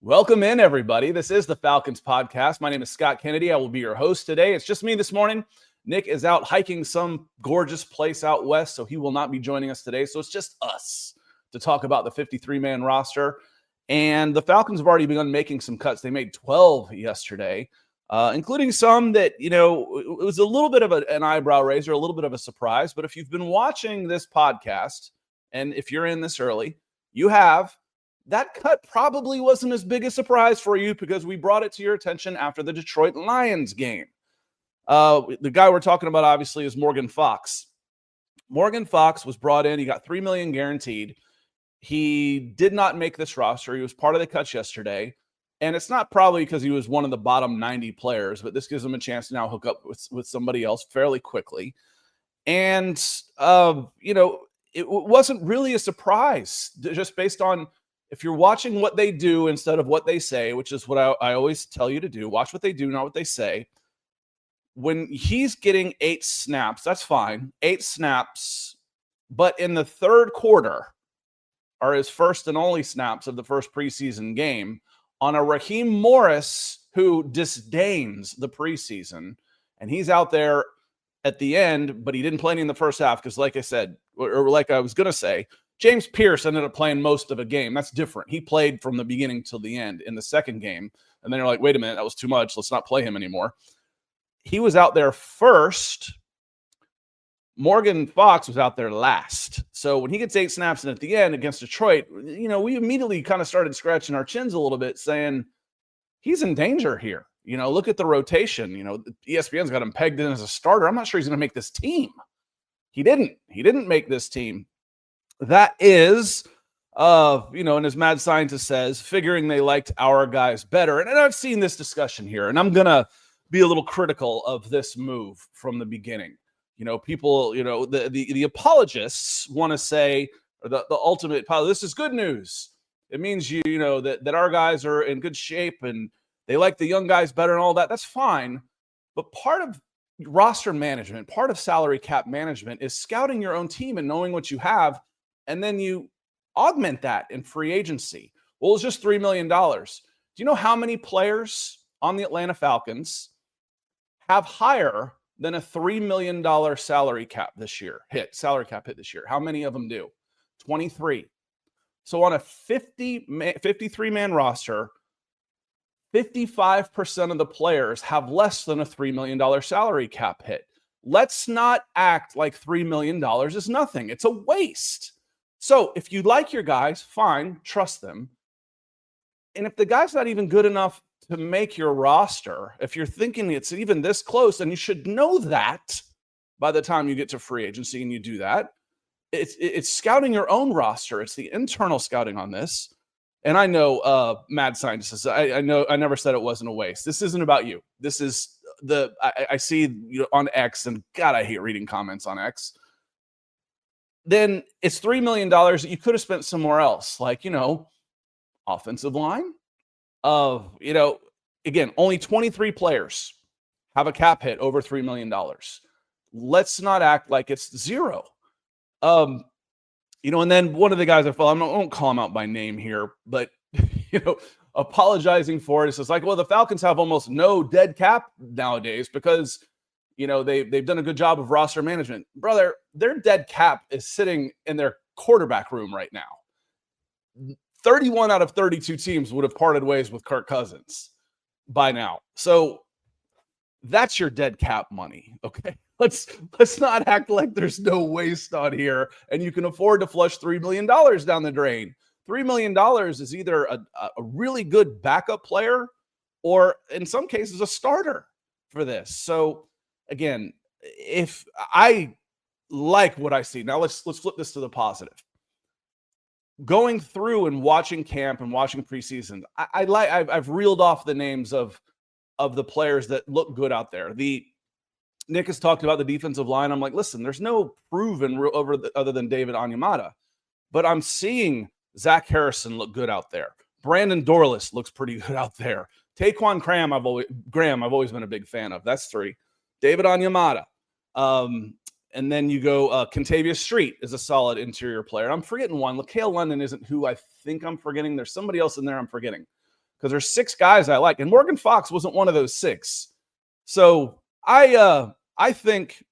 Welcome in, everybody. This is the Falcons Podcast. My name is Scott Kennedy. I will be your host today. It's just me this morning. Nick is out hiking some gorgeous place out west, so he will not be joining us today. So it's just us to talk about the 53-man roster. And the Falcons have already begun making some cuts. They made 12 yesterday, including some that, it was a little bit of an eyebrow raiser, a little bit of a surprise. But if you've been watching this podcast, and if you're in this early, that cut probably wasn't as big a surprise for you because we brought it to your attention after the Detroit Lions game. The guy we're talking about, obviously, is Morgan Fox. Morgan Fox was brought in. He got $3 million guaranteed. He did not make this roster. He was part of the cuts yesterday. And it's not probably because he was one of the bottom 90 players, but this gives him a chance to now hook up with somebody else fairly quickly. And, it wasn't really a surprise just based on if you're watching what they do instead of what they say, which is what I always tell you to do. Watch what they do, not what they say. When he's getting 8 snaps, that's fine. 8 snaps. But in the third quarter are his first and only snaps of the first preseason game on a Raheem Morris who disdains the preseason. And he's out there at the end, but he didn't play any in the first half because, like I said, or like I was going to say, James Pierce ended up playing most of a game. That's different. He played from the beginning till the end in the second game. And then you're like, wait a minute, that was too much. Let's not play him anymore. He was out there first. Morgan Fox was out there last. So when he gets 8 snaps and at the end against Detroit, we immediately kind of started scratching our chins a little bit saying he's in danger here. Look at the rotation. ESPN's got him pegged in as a starter. I'm not sure he's going to make this team. He didn't make this team. That is, and as Mad Scientist says, figuring they liked our guys better. And I've seen this discussion here, and I'm going to be a little critical of this move from the beginning. People, the apologists want to say, or the ultimate, this is good news. It means, that our guys are in good shape and they like the young guys better and all that. That's fine. But part of roster management, part of salary cap management is scouting your own team and knowing what you have. And then you augment that in free agency. Well, it's just $3 million. Do you know how many players on the Atlanta Falcons have higher than a $3 million salary cap this year? Salary cap hit this year. How many of them do? 23. So on a 53-man roster, 55% of the players have less than a $3 million salary cap hit. Let's not act like $3 million is nothing. It's a waste. So if you like your guys, fine, trust them. And if the guy's not even good enough to make your roster, if you're thinking it's even this close, and you should know that by the time you get to free agency and you do that, it's scouting your own roster. It's the internal scouting on this. And I know, Mad Scientist, I know I never said it wasn't a waste. This isn't about you. This is I see on X, and God, I hate reading comments on X. Then it's $3 million that you could have spent somewhere else, like, offensive line. Again, only 23 players have a cap hit over $3 million. Let's not act like it's zero. And then one of the guys I won't call him out by name here, but, apologizing for it. It's like, well, the Falcons have almost no dead cap nowadays because they've done a good job of roster management. Brother, their dead cap is sitting in their quarterback room right now. 31 out of 32 teams would have parted ways with Kirk Cousins by now. So that's your dead cap money, okay? Let's not act like there's no waste on here and you can afford to flush $3 million down the drain. $3 million is either a really good backup player or, in some cases, a starter for this. So, again, if I like what I see, now let's flip this to the positive. Going through and watching camp and watching preseason, I've reeled off the names of the players that look good out there. Nick has talked about the defensive line. I'm like, listen, there's no proven other than David Onyemata, but I'm seeing Zach Harrison look good out there. Brandon Dorlus looks pretty good out there. Taquan Graham, I've always been a big fan of. That's 3. David Onyemata. And then you go, Kentavious Street is a solid interior player. I'm forgetting one. LaCale London isn't who I think I'm forgetting. There's somebody else in there I'm forgetting. because there's 6 guys I like, and Morgan Fox wasn't one of those 6. So I think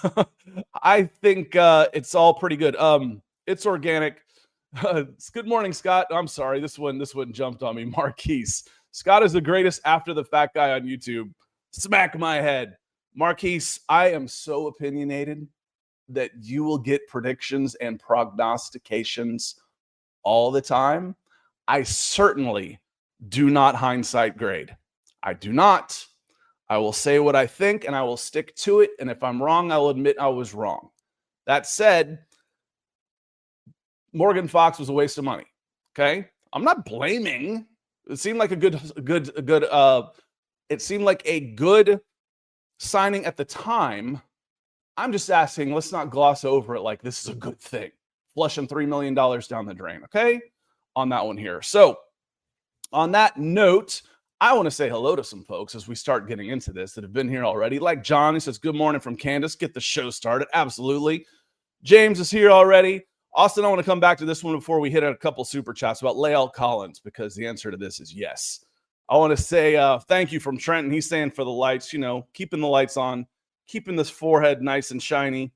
it's all pretty good. It's organic. Good morning, Scott. I'm sorry, this one jumped on me. Marquise. Scott is the greatest after the fact guy on YouTube. Smack my head. Marquise, I am so opinionated that you will get predictions and prognostications all the time. I certainly do not hindsight grade. I do not. I will say what I think and I will stick to it. And if I'm wrong, I'll admit I was wrong. That said, Morgan Fox was a waste of money. Okay. I'm not blaming. It seemed like a good signing at the time. I'm just asking, let's not gloss over it like this is a good thing. Flushing $3 million down the drain. Okay. On that one here. So on that note, I want to say hello to some folks as we start getting into this that have been here already. Like John, he says, good morning from Candace. Get the show started. Absolutely. James is here already. Austin, I want to come back to this one before we hit a couple super chats about Lael Collins, because the answer to this is yes. I want to say thank you from Trenton. He's saying for the lights, keeping the lights on, keeping this forehead nice and shiny.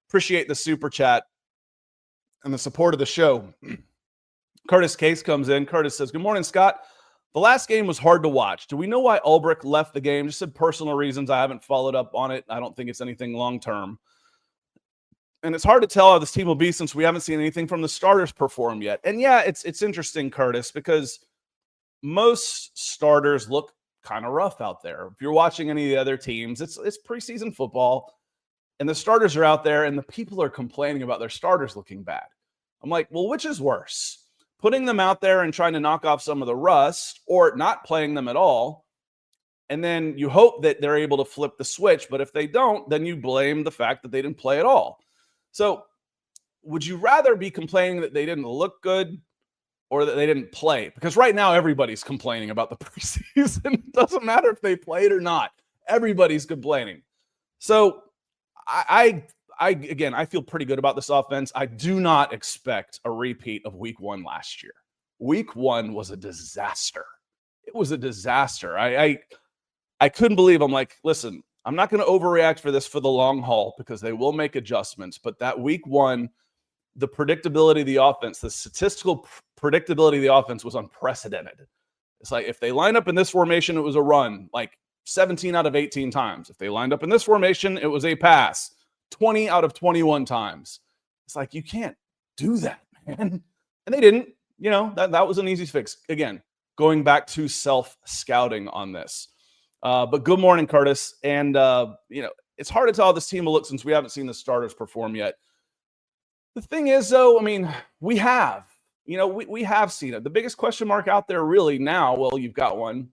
Appreciate the super chat and the support of the show. Curtis Case comes in. Curtis says, good morning, Scott. The last game was hard to watch. Do we know why Ulbrich left the game? Just said personal reasons. I haven't followed up on it. I don't think it's anything long-term. And it's hard to tell how this team will be since we haven't seen anything from the starters perform yet. And yeah, it's interesting, Curtis, because most starters look kind of rough out there. If you're watching any of the other teams, it's preseason football, and the starters are out there, and the people are complaining about their starters looking bad. I'm like, well, which is worse? Putting them out there and trying to knock off some of the rust, or not playing them at all, and then you hope that they're able to flip the switch. But if they don't, then you blame the fact that they didn't play at all. So would you rather be complaining that they didn't look good or that they didn't play? Because right now everybody's complaining about the preseason. It doesn't matter if they played or not. Everybody's complaining. So I feel pretty good about this offense. I do not expect a repeat of week 1 last year. Week 1 was a disaster. It was a disaster. I couldn't believe. I'm like, listen, I'm not going to overreact for this for the long haul because they will make adjustments. But that week 1, the predictability of the offense, the statistical predictability of the offense was unprecedented. It's like if they line up in this formation, it was a run like 17 out of 18 times. If they lined up in this formation, it was a pass 20 out of 21 times. It's like, you can't do that, man. And they didn't. That was an easy fix. Again, going back to self-scouting on this. But good morning, Curtis. And, it's hard to tell how this team will look since we haven't seen the starters perform yet. The thing is, though, we have. We have seen it. The biggest question mark out there really now, well, you've got one,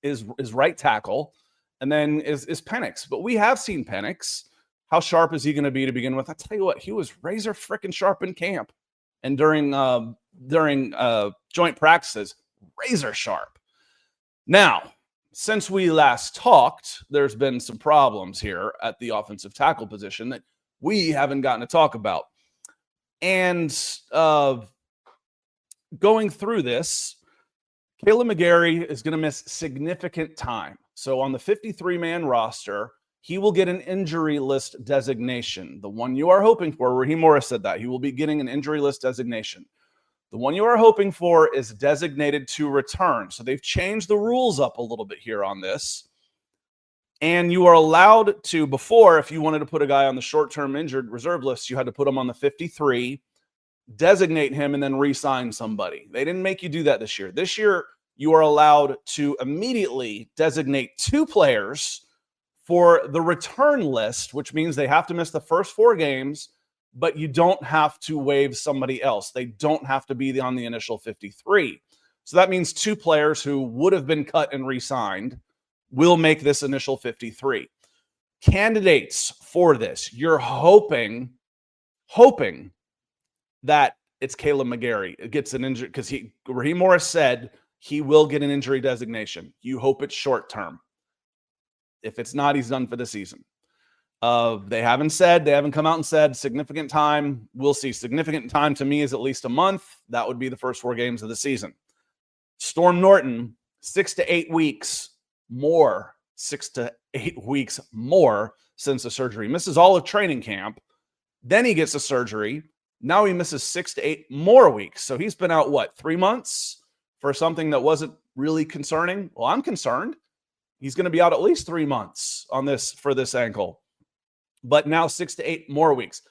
is right tackle, and then is Penix. But we have seen Penix. How sharp is he going to be to begin with? I tell you what, he was razor freaking sharp in camp and during joint practices, razor sharp. Now, since we last talked, there's been some problems here at the offensive tackle position that we haven't gotten to talk about. And going through this, Caleb McGarry is going to miss significant time. So on the 53-man roster, he will get an injury list designation. The one you are hoping for, Raheem Morris said that. He will be getting an injury list designation. The one you are hoping for is designated to return. So they've changed the rules up a little bit here on this. And you are allowed to, before, if you wanted to put a guy on the short-term injured reserve list, you had to put him on the 53, designate him, and then re-sign somebody. They didn't make you do that this year. This year, you are allowed to immediately designate 2 players for the return list, which means they have to miss the first 4 games, but you don't have to waive somebody else. They don't have to be on the initial 53. So that means 2 players who would have been cut and re-signed will make this initial 53. Candidates for this, you're hoping that it's Caleb McGarry. It gets an injury because Raheem Morris said he will get an injury designation. You hope it's short term. If it's not, he's done for the season. They haven't come out and said significant time. We'll see. Significant time to me is at least a month. That would be the first 4 games of the season. Storm Norton, 6 to 8 weeks more, 6 to 8 weeks more since the surgery. Misses all of training camp. Then he gets a surgery. Now he misses 6 to 8 more weeks. So he's been out, 3 months for something that wasn't really concerning? Well, I'm concerned. He's going to be out at least 3 months for this ankle. But now 6 to 8 more weeks.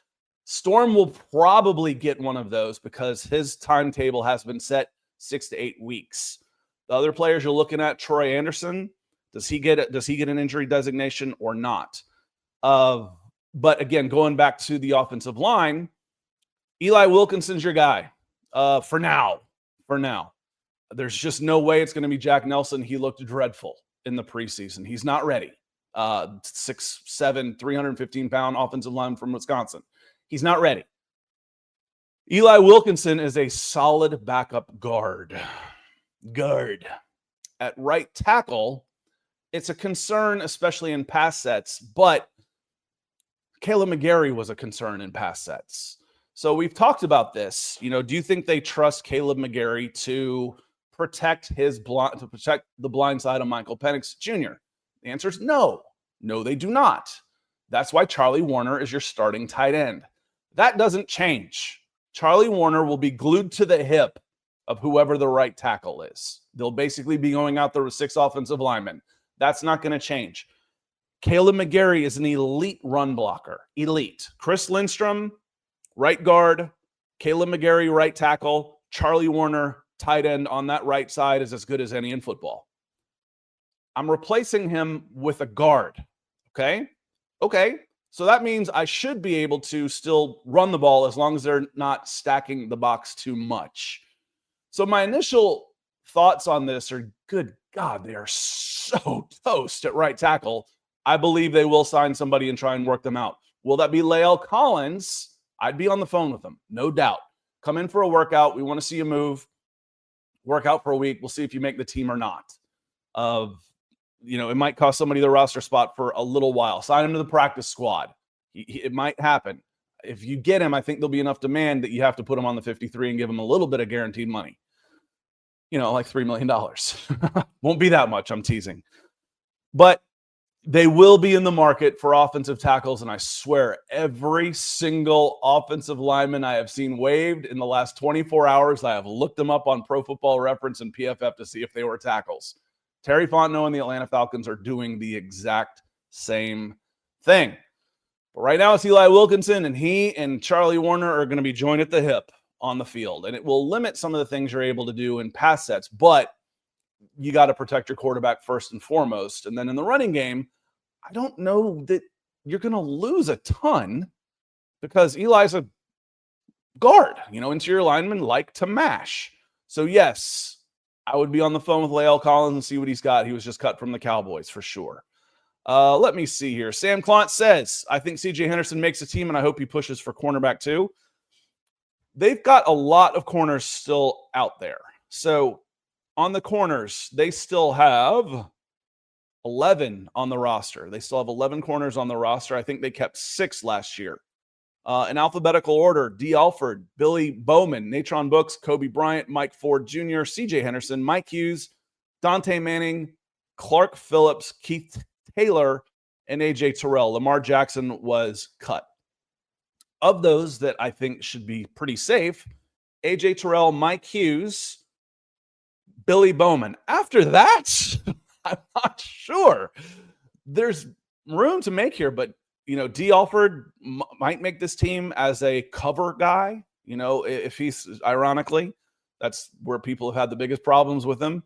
Storm will probably get one of those because his timetable has been set 6 to 8 weeks. The other players you're looking at, Troy Anderson, does he get an injury designation or not? But again, going back to the offensive line, Eli Wilkinson's your guy for now. There's just no way it's going to be Jack Nelson. He looked dreadful in the preseason. He's not ready. 6'7", 315-pound offensive lineman from Wisconsin. He's not ready. Eli Wilkinson is a solid backup guard. At right tackle, it's a concern, especially in pass sets, but Caleb McGarry was a concern in pass sets. So we've talked about this. Do you think they trust Caleb McGarry to protect the blind side of Michael Penix Jr.? The answer is no. No, they do not. That's why Charlie Warner is your starting tight end. That doesn't change. Charlie Warner will be glued to the hip of whoever the right tackle is. They'll basically be going out there with 6 offensive linemen. That's not going to change. Caleb McGarry is an elite run blocker. Elite. Chris Lindstrom, right guard. Caleb McGarry, right tackle. Charlie Warner, tight end on that right side, is as good as any in football. I'm replacing him with a guard. Okay. So that means I should be able to still run the ball as long as they're not stacking the box too much. So my initial thoughts on this are, good God, they are so toast at right tackle. I believe they will sign somebody and try and work them out. Will that be Lael Collins? I'd be on the phone with them, no doubt. Come in for a workout. We want to see you move. Work out for a week. We'll see if you make the team or not. It might cost somebody the roster spot for a little while. Sign him to the practice squad. It might happen. If you get him, I think there'll be enough demand that you have to put him on the 53 and give him a little bit of guaranteed money. Like $3 million. Won't be that much, I'm teasing. But they will be in the market for offensive tackles, and I swear every single offensive lineman I have seen waived in the last 24 hours, I have looked them up on Pro Football Reference and PFF to see if they were tackles. Terry Fontenot and the Atlanta Falcons are doing the exact same thing. But right now it's Eli Wilkinson, and he and Charlie Warner are going to be joined at the hip on the field. And it will limit some of the things you're able to do in pass sets, but you got to protect your quarterback first and foremost. And then in the running game, I don't know that you're going to lose a ton because Eli's a guard. Interior linemen like to mash. So yes, I would be on the phone with Lael Collins and see what he's got. He was just cut from the Cowboys for sure. Let me see here. Sam Clont says, I think C.J. Henderson makes a team, and I hope he pushes for cornerback too. They've got a lot of corners still out there. So on the corners, they still have 11 on the roster. They still have 11 corners on the roster. I think they kept 6 last year. In alphabetical order, D. Alford, Billy Bowman, Natron Brooks, Kobe Bryant, Mike Ford Jr., C.J. Henderson, Mike Hughes, Dante Manning, Clark Phillips, Keith Taylor, and A.J. Terrell. Lamar Jackson was cut. Of those that I think should be pretty safe, A.J. Terrell, Mike Hughes, Billy Bowman. After that, I'm not sure. There's room to make here, but D. Alford might make this team as a cover guy. If he's, ironically, that's where people have had the biggest problems with him.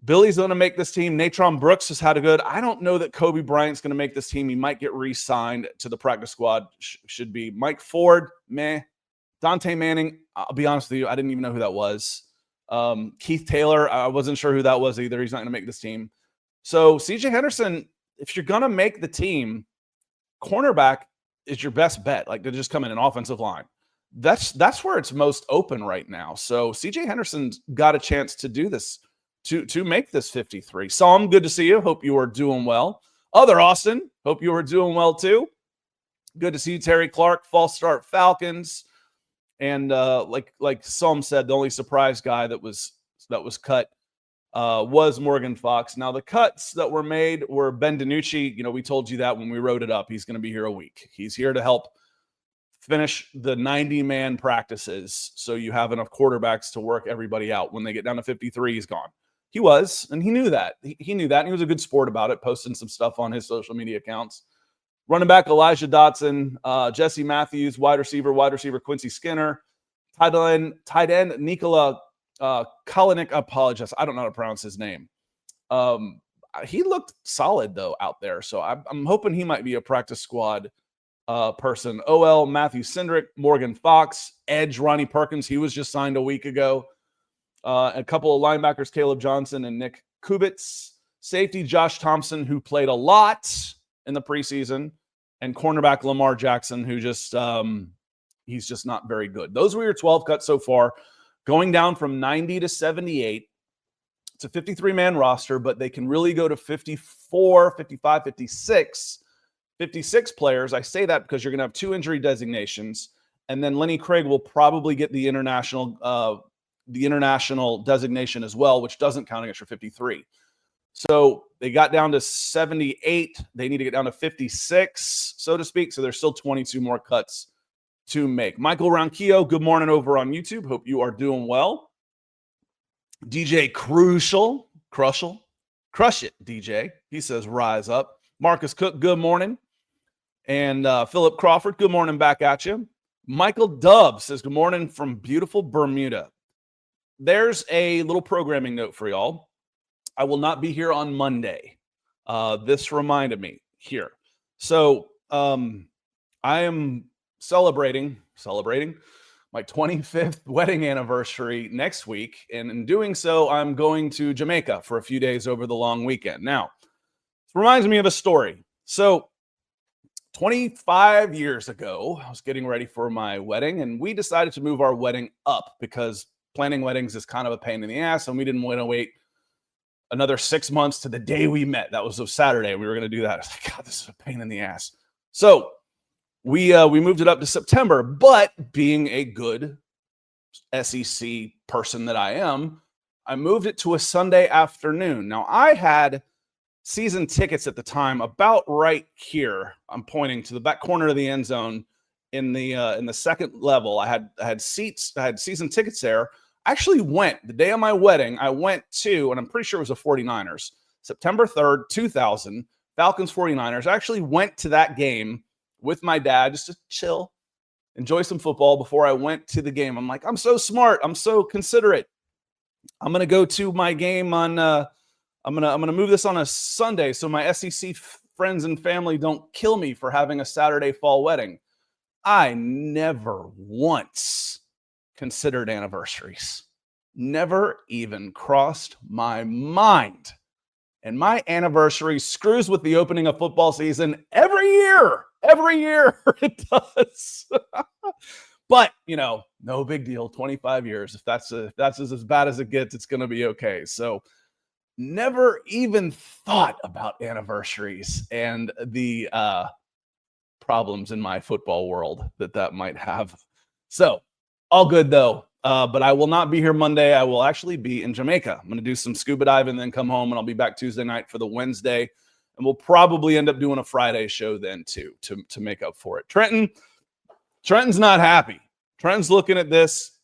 Billy's going to make this team. Natron Brooks has had a good. I don't know that Kobe Bryant's going to make this team. He might get re-signed to the practice squad. Should be. Mike Ford, meh. Dante Manning, I'll be honest with you, I didn't even know who that was. Keith Taylor, I wasn't sure who that was either. He's not going to make this team. So C.J. Henderson, if you're going to make the team, cornerback is your best bet. Like, to just come in an offensive line. That's where it's most open right now. So C.J. Henderson's got a chance to do this, to make this 53. Psalm, good to see you. Hope you are doing well. Other Austin, hope you are doing well too. Good to see you, Terry Clark. False start Falcons. And like Psalm said, the only surprise guy that was that was cut was Morgan Fox. Now, the cuts that were made were Ben DiNucci. You know, we told you that when we wrote it up. He's going to be here a week. He's here to help finish the 90-man practices so you have enough quarterbacks to work everybody out. When they get down to 53, he's gone. He was, and he knew that. He knew that, and he was a good sport about it, posting some stuff on his social media accounts. Running back Elijah Dotson, Jesse Matthews, wide receiver Quincy Skinner, tight end Nikola Kalanick. I apologize. I don't know how to pronounce his name. He looked solid, though, out there. So I'm hoping he might be a practice squad person. OL, Matthew Cindric, Morgan Fox, edge Ronnie Perkins. He was just signed a week ago. A couple of linebackers, Caleb Johnson and Nick Kubitz. Safety, Josh Thompson, who played a lot in the preseason. And cornerback, Lamar Jackson, who just he's just not very good. Those were your 12 cuts so far. Going down from 90 to 78. It's a 53-man roster, but they can really go to 54, 55, 56. 56 players. I say that because you're going to have 2 injury designations. And then Lenny Craig will probably get the international designation as well, which doesn't count against your 53. So they got down to 78. They need to get down to 56, so to speak. So there's still 22 more cuts to make. Michael Ronquillo, good morning over on YouTube. Hope you are doing well. DJ Crush it, DJ. He says, rise up. Marcus Cook, good morning. And Philip Crawford, good morning back at you. Michael Dubb says, good morning from beautiful Bermuda. There's a little programming note for y'all. I will not be here on Monday. This reminded me here. So I am celebrating my 25th wedding anniversary next week. And in doing so, I'm going to Jamaica for a few days over the long weekend. Now, it reminds me of a story. So 25 years ago, I was getting ready for my wedding, and we decided to move our wedding up because planning weddings is kind of a pain in the ass, and we didn't want to wait another 6 months to the day we met. That was a Saturday. We were going to do that. I was like, God, this is a pain in the ass. So we moved it up to September, but being a good SEC person that I am, I moved it to a Sunday afternoon. Now, I had season tickets at the time about right here. I'm pointing to the back corner of the end zone in the second level. I had seats. I had season tickets there. I actually went the day of my wedding. I went to, and I'm pretty sure it was the 49ers, September 3rd, 2000, Falcons 49ers. I actually went to that game with my dad just to chill, enjoy some football before I went to the game. I'm like, I'm so smart. I'm so considerate. I'm going to go to my game on I'm gonna move this on a Sunday so my SEC friends and family don't kill me for having a Saturday fall wedding. I never once considered anniversaries. Never even crossed my mind. And my anniversary screws with the opening of football season every year. Every year it does. But, you know, no big deal. 25 years. If that's as bad as it gets, it's going to be okay. So never even thought about anniversaries and the problems in my football world that might have. So all good though. But I will not be here Monday. I will actually be in Jamaica. I'm going to do some scuba diving and then come home, and I'll be back Tuesday night for the Wednesday. And we'll probably end up doing a Friday show then too, to make up for it. Trenton's not happy. Trenton's looking at this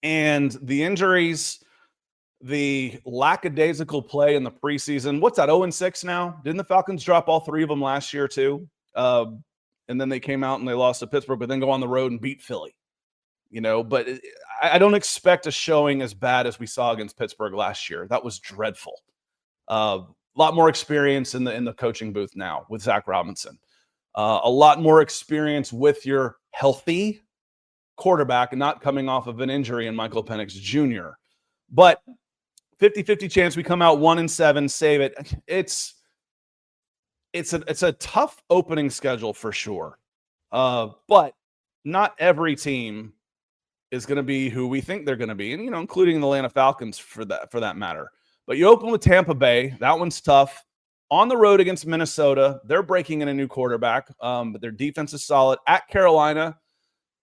and the injuries, the lackadaisical play in the preseason. What's that, 0-6 now? Didn't the Falcons drop all 3 of them last year too? And then they came out and they lost to Pittsburgh, but then go on the road and beat Philly. You know, but I don't expect a showing as bad as we saw against Pittsburgh last year. That was dreadful. A lot more experience in the coaching booth now with Zach Robinson. A lot more experience with your healthy quarterback and not coming off of an injury in Michael Penix Jr. But 50-50 chance we come out 1-7, save it. It's a tough opening schedule for sure. But not every team is going to be who we think they're going to be, and you know, including the Atlanta Falcons for that matter. But you open with Tampa Bay. That one's tough. On the road against Minnesota, they're breaking in a new quarterback, but their defense is solid. At Carolina,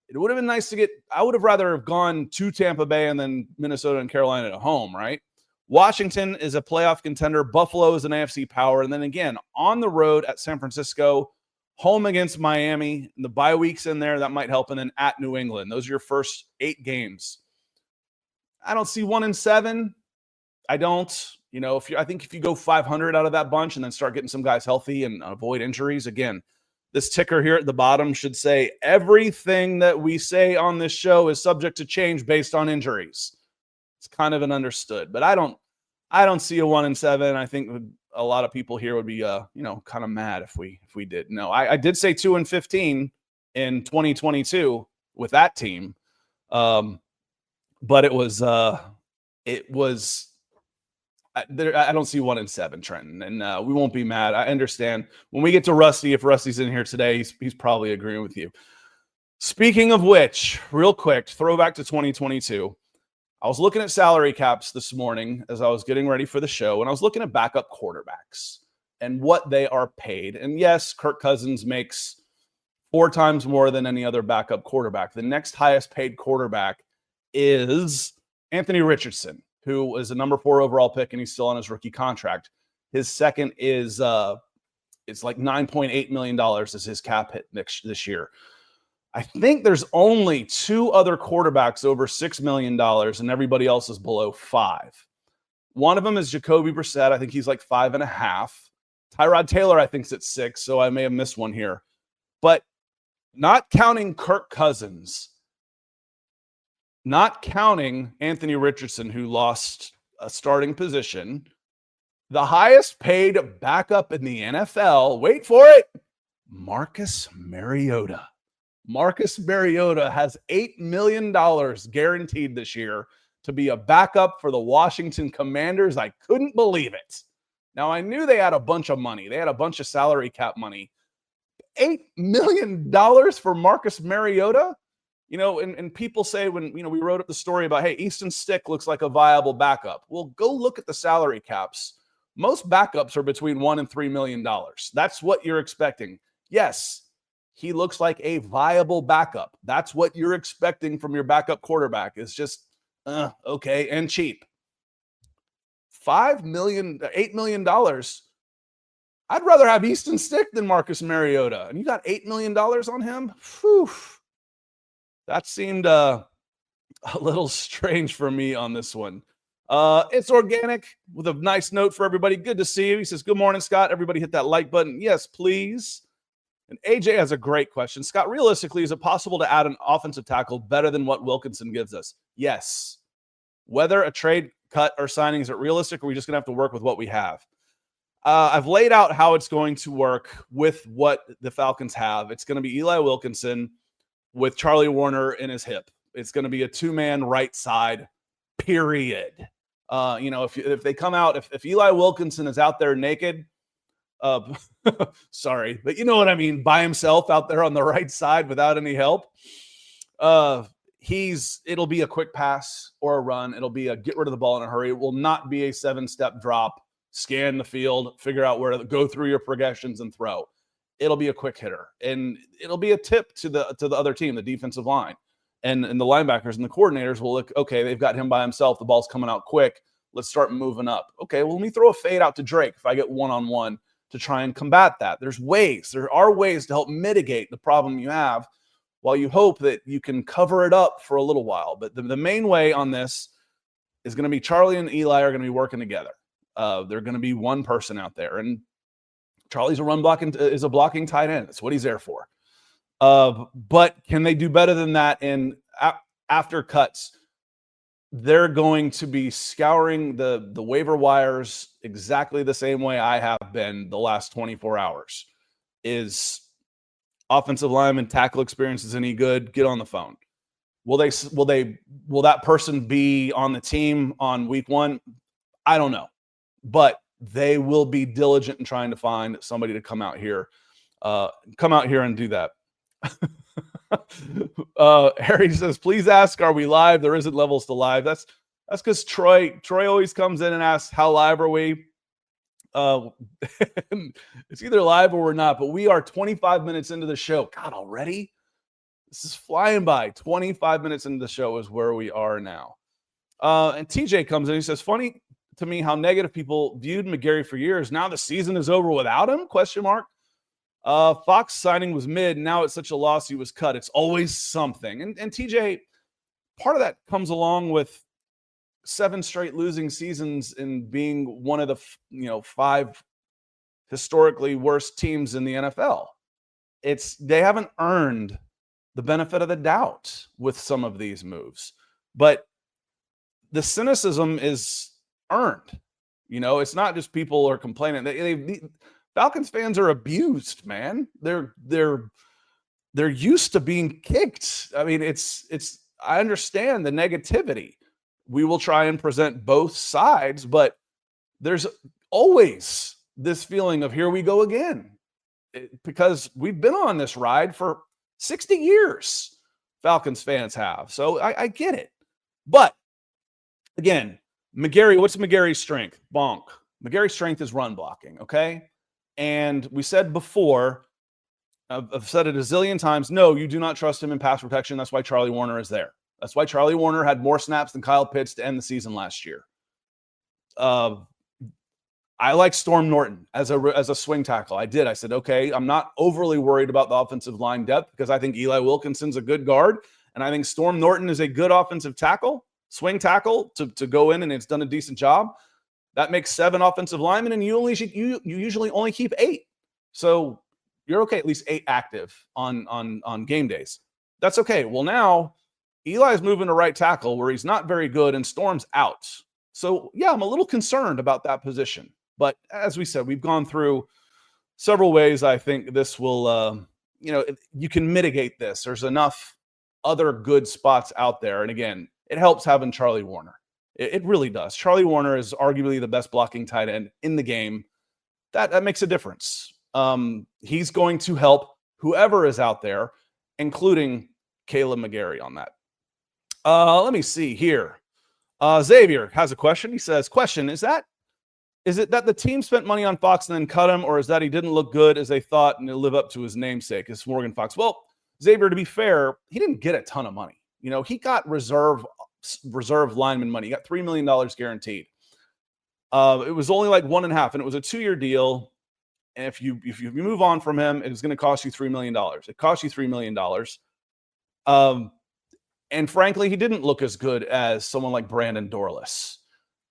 It would have been nice to I would have rather have gone to Tampa Bay and then Minnesota and Carolina at home, right? Washington is a playoff contender. Buffalo is an AFC power. And then again, on the road at San Francisco, home against Miami, the bye weeks in there, that might help. And then at New England. Those are your first 8 games. I don't see 1-7. I don't. I think if you go 500 out of that bunch and then start getting some guys healthy and avoid injuries, again, this ticker here at the bottom should say everything that we say on this show is subject to change based on injuries. It's kind of an understood, but I don't see a 1-7. I think a lot of people here would be, kind of mad if we did. No, I did say 2-15 in 2022 with that team. But it was I don't see 1-7, Trenton, and we won't be mad. I understand when we get to Rusty. If Rusty's in here today, he's probably agreeing with you. Speaking of which, real quick, throwback to 2022. I was looking at salary caps this morning as I was getting ready for the show, and I was looking at backup quarterbacks and what they are paid. And yes, Kirk Cousins makes 4 times more than any other backup quarterback. The next highest paid quarterback is Anthony Richardson, who was a number 4 overall pick, and he's still on his rookie contract. His second is it's like $9.8 million is his cap hit this year. I think there's only 2 other quarterbacks over $6 million, and everybody else is below 5. One of them is Jacoby Brissett. I think he's like 5.5. Tyrod Taylor, I think, is at 6, so I may have missed one here. But not counting Kirk Cousins, not counting Anthony Richardson, who lost a starting position, the highest paid backup in the NFL, wait for it, Marcus Mariota. Marcus Mariota has $8 million guaranteed this year to be a backup for the Washington Commanders. I couldn't believe it. Now, I knew they had a bunch of money. They had a bunch of salary cap money. $8 million for Marcus Mariota? And people say when, we wrote up the story about, hey, Easton Stick looks like a viable backup. Well, go look at the salary caps. Most backups are between $1 and $3 million. That's what you're expecting. Yes, he looks like a viable backup. That's what you're expecting from your backup quarterback. It's just, okay, and cheap. $8 million. I'd rather have Easton Stick than Marcus Mariota. And you got $8 million on him? Whew. That seemed a little strange for me on this one. It's organic with a nice note for everybody. Good to see you. He says, good morning, Scott. Everybody hit that like button. Yes, please. And AJ has a great question. Scott, realistically, is it possible to add an offensive tackle better than what Wilkinson gives us? Yes. Whether a trade, cut, or signing, is it realistic, or are we just going to have to work with what we have? I've laid out how it's going to work with what the Falcons have. It's going to be Eli Wilkinson with Charlie Warner in his hip. It's going to be a 2-man right side, period. If they come out, if Eli Wilkinson is out there naked, sorry, but you know what I mean, by himself out there on the right side without any help, it'll be a quick pass or a run. It'll be a get rid of the ball in a hurry. It will not be a 7-step drop, scan the field, figure out where to go through your progressions and throw. It'll be a quick hitter, and it'll be a tip to the other team, the defensive line, and the linebackers and the coordinators will look, okay, they've got him by himself. The ball's coming out quick. Let's start moving up. Okay, well, let me throw a fade out to Drake if I get one-on-one to try and combat that. There are ways to help mitigate the problem you have while you hope that you can cover it up for a little while. But the main way on this is going to be Charlie and Eli are going to be working together. They're going to be one person out there, and Charlie's is a blocking tight end. That's what he's there for. But can they do better than that in after cuts? They're going to be scouring the waiver wires exactly the same way I have been the last 24 hours. Is offensive lineman tackle experience is any good? Get on the phone. Will that person be on the team on week 1? I don't know, but they will be diligent in trying to find somebody to come out here and do that. Harry says, please ask, are we live? There isn't levels to live. That's because Troy always comes in and asks, how live are we? It's either live or we're not, but we are 25 minutes into the show. God, already? This is flying by. 25 minutes into the show is where we are now. And TJ comes in. He says, funny to me how negative people viewed McGarry for years. Now the season is over without him? ? Fox signing was mid. Now it's such a loss he was cut. It's always something. And TJ, part of that comes along with 7 straight losing seasons and being one of the 5 historically worst teams in the NFL. They haven't earned the benefit of the doubt with some of these moves, but the cynicism is earned. It's not just people are complaining. The Falcons fans are abused, man. They're used to being kicked. I mean, I understand the negativity. We will try and present both sides, but there's always this feeling of here we go again, because we've been on this ride for 60 years. Falcons fans have. So I get it. But again, McGarry, what's McGarry's strength? Bonk. McGarry's strength is run blocking, okay? And we said before, I've said it a zillion times, no, you do not trust him in pass protection. That's why Charlie Warner is there. That's why Charlie Warner had more snaps than Kyle Pitts to end the season last year. I like Storm Norton as a swing tackle. I said, okay, I'm not overly worried about the offensive line depth because I think Eli Wilkinson's a good guard, and I think Storm Norton is a good offensive tackle, swing tackle to go in, and it's done a decent job. That makes 7 offensive linemen, and you usually only keep 8. So you're okay, at least 8 active on game days. That's okay. Well, now Eli's moving to right tackle where he's not very good, and Storm's out. So, yeah, I'm a little concerned about that position. But as we said, we've gone through several ways. I think this will, you can mitigate this. There's enough other good spots out there. And again, it helps having Charlie Warner. It really does. Charlie Warner is arguably the best blocking tight end in the game. That makes a difference. He's going to help whoever is out there, including Caleb McGarry on that. Let me see here. Xavier has a question. He says, is it that the team spent money on Fox and then cut him, or is that he didn't look good as they thought and live up to his namesake? It's Morgan Fox. Well, Xavier, to be fair, he didn't get a ton of money. He got reserve lineman money. He got $3 million guaranteed. It was only like 1.5, and it was a 2-year deal. And if you move on from him, it's going to cost you $3 million. It cost you $3 million. And frankly, he didn't look as good as someone like Brandon Dorless.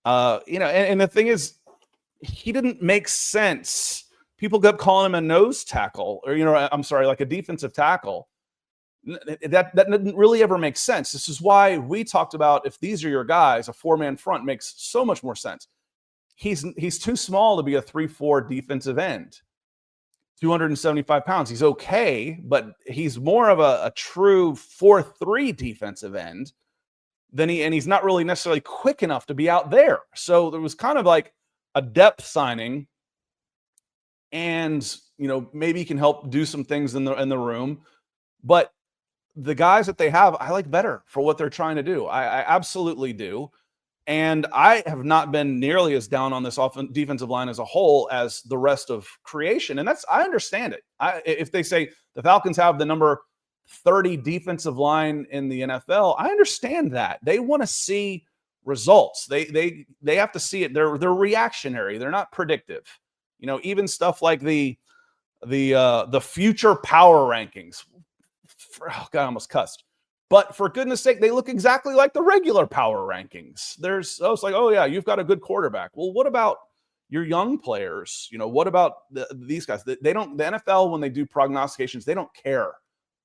And the thing is, he didn't make sense. People kept calling him a nose tackle, or like a defensive tackle. That didn't really ever make sense. This is why we talked about, if these are your guys, a 4-man front makes so much more sense. He's too small to be a 3-4 defensive end. 275 pounds. He's okay, but he's more of a true 4-3 defensive end and he's not really necessarily quick enough to be out there. So there was kind of like a depth signing, and maybe he can help do some things in the room. But the guys that they have, I like better for what they're trying to do. I absolutely do. And I have not been nearly as down on this defensive line as a whole as the rest of creation. And I understand it. If they say the Falcons have the number 30 defensive line in the NFL, I understand that. They want to see results. They have to see it. They're reactionary. They're not predictive. Even stuff like the future power rankings. Oh God, I almost cussed. But for goodness sake, they look exactly like the regular power rankings. It's like, oh yeah, you've got a good quarterback. Well, what about your young players? What about these guys? They don't. The NFL, when they do prognostications, they don't care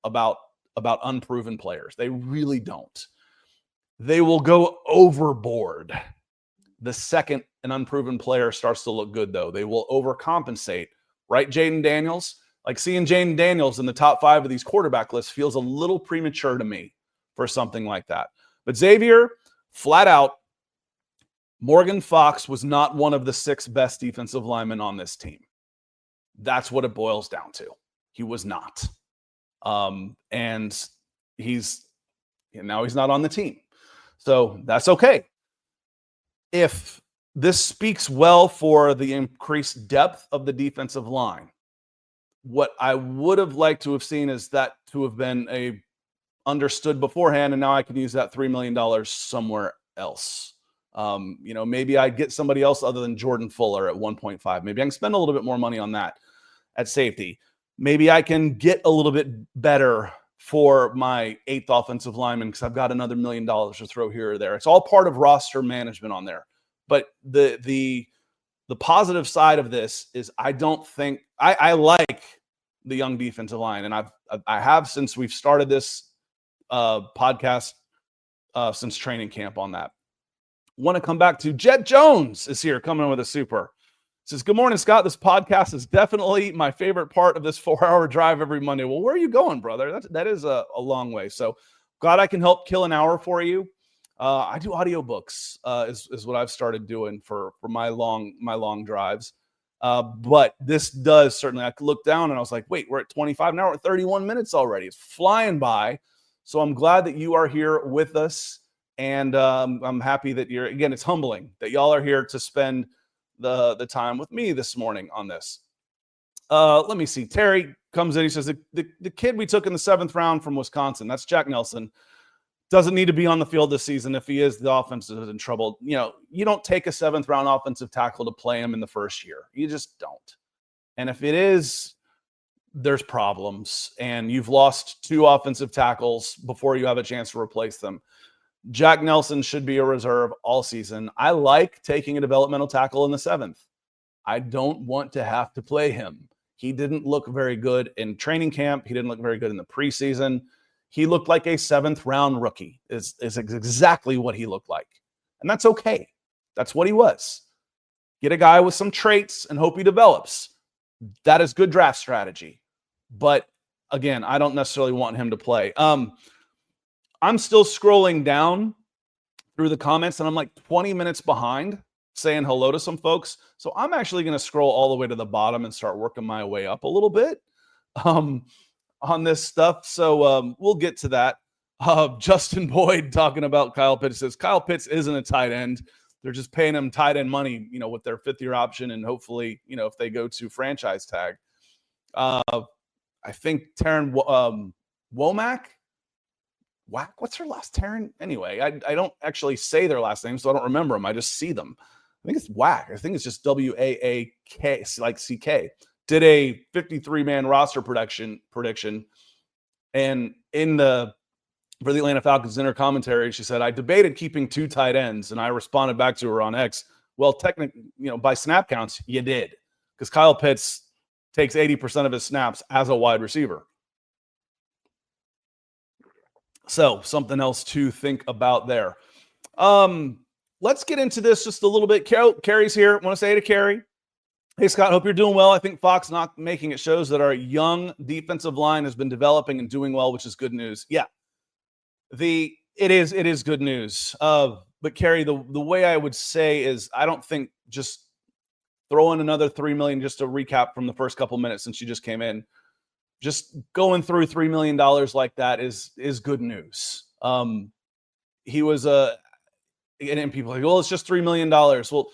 about unproven players. They really don't. They will go overboard the second an unproven player starts to look good, though. They will overcompensate, right? Jaden Daniels. Like seeing Jaden Daniels in the top 5 of these quarterback lists feels a little premature to me for something like that. But Xavier, flat out, Morgan Fox was not one of the 6 best defensive linemen on this team. That's what it boils down to. He was not. And now he's not on the team. So that's okay. If this speaks well for the increased depth of the defensive line, what I would have liked to have seen is that to have been a understood beforehand, and now I can use that $3 million somewhere else. Maybe I get somebody else other than Jordan Fuller at 1.5. Maybe I can spend a little bit more money on that at safety. Maybe I can get a little bit better for my 8th offensive lineman because I've got another $1 million to throw here or there. It's all part of roster management on there. But the positive side of this is I don't think I like the young defensive line, and I have since we've started this podcast since training camp on that. Want to come back to Jet Jones is here coming in with a super. Says, good morning, Scott. This podcast is definitely my favorite part of this 4-hour drive every Monday. Well, where are you going, brother? That is a long way. So glad I can help kill an hour for you. I do audiobooks is what I've started doing for my long drives. But this does certainly, I could look down and I was like, wait, we're at 25 now. We're at 31 minutes already. It's flying by. So I'm glad that you are here with us. And I'm happy that again, it's humbling that y'all are here to spend the time with me this morning on this. Let me see. Terry comes in. He says, the kid we took in the 7th round from Wisconsin, that's Jack Nelson, doesn't need to be on the field this season. If he is, the offense is in trouble. You don't take a 7th round offensive tackle to play him in the first year. You just don't. And if it is, there's problems. And you've lost 2 offensive tackles before you have a chance to replace them. Jack Nelson should be a reserve all season. I like taking a developmental tackle in the 7th. I don't want to have to play him. He didn't look very good in training camp. He didn't look very good in the preseason. He looked like a 7th round rookie is exactly what he looked like. And that's okay. That's what he was. Get a guy with some traits and hope he develops. That is good draft strategy. But again, I don't necessarily want him to play. I'm still scrolling down through the comments and I'm like 20 minutes behind saying hello to some folks. So I'm actually going to scroll all the way to the bottom and start working my way up a little bit on this stuff. So we'll get to that. Justin Boyd talking about Kyle Pitts says Kyle Pitts isn't a tight end. They're just paying him tight end money, with their 5th-year option. And hopefully, if they go to franchise tag, I think Taryn Womack. Whack, what's her last Taryn? Anyway, I don't actually say their last name, so I don't remember them. I just see them. I think it's Whack. I think it's just W-A-A-K, like C-K. Did a 53-man roster prediction, and for the Atlanta Falcons inner commentary, she said, I debated keeping 2 tight ends, and I responded back to her on X. Well, technically, by snap counts, you did, because Kyle Pitts takes 80% of his snaps as a wide receiver. So something else to think about there. Let's get into this just a little bit. Carrie's here. I want to say to Carrie, hey, Scott, hope you're doing well. I think Fox not making it shows that our young defensive line has been developing and doing well, which is good news. Yeah, it is good news. But Carrie, the way I would say is I don't think just throwing another $3 million, just to recap from the first couple minutes since you just came in, just going through $3 million like that is good news. He was and people are like, well, it's just $3 million. Well,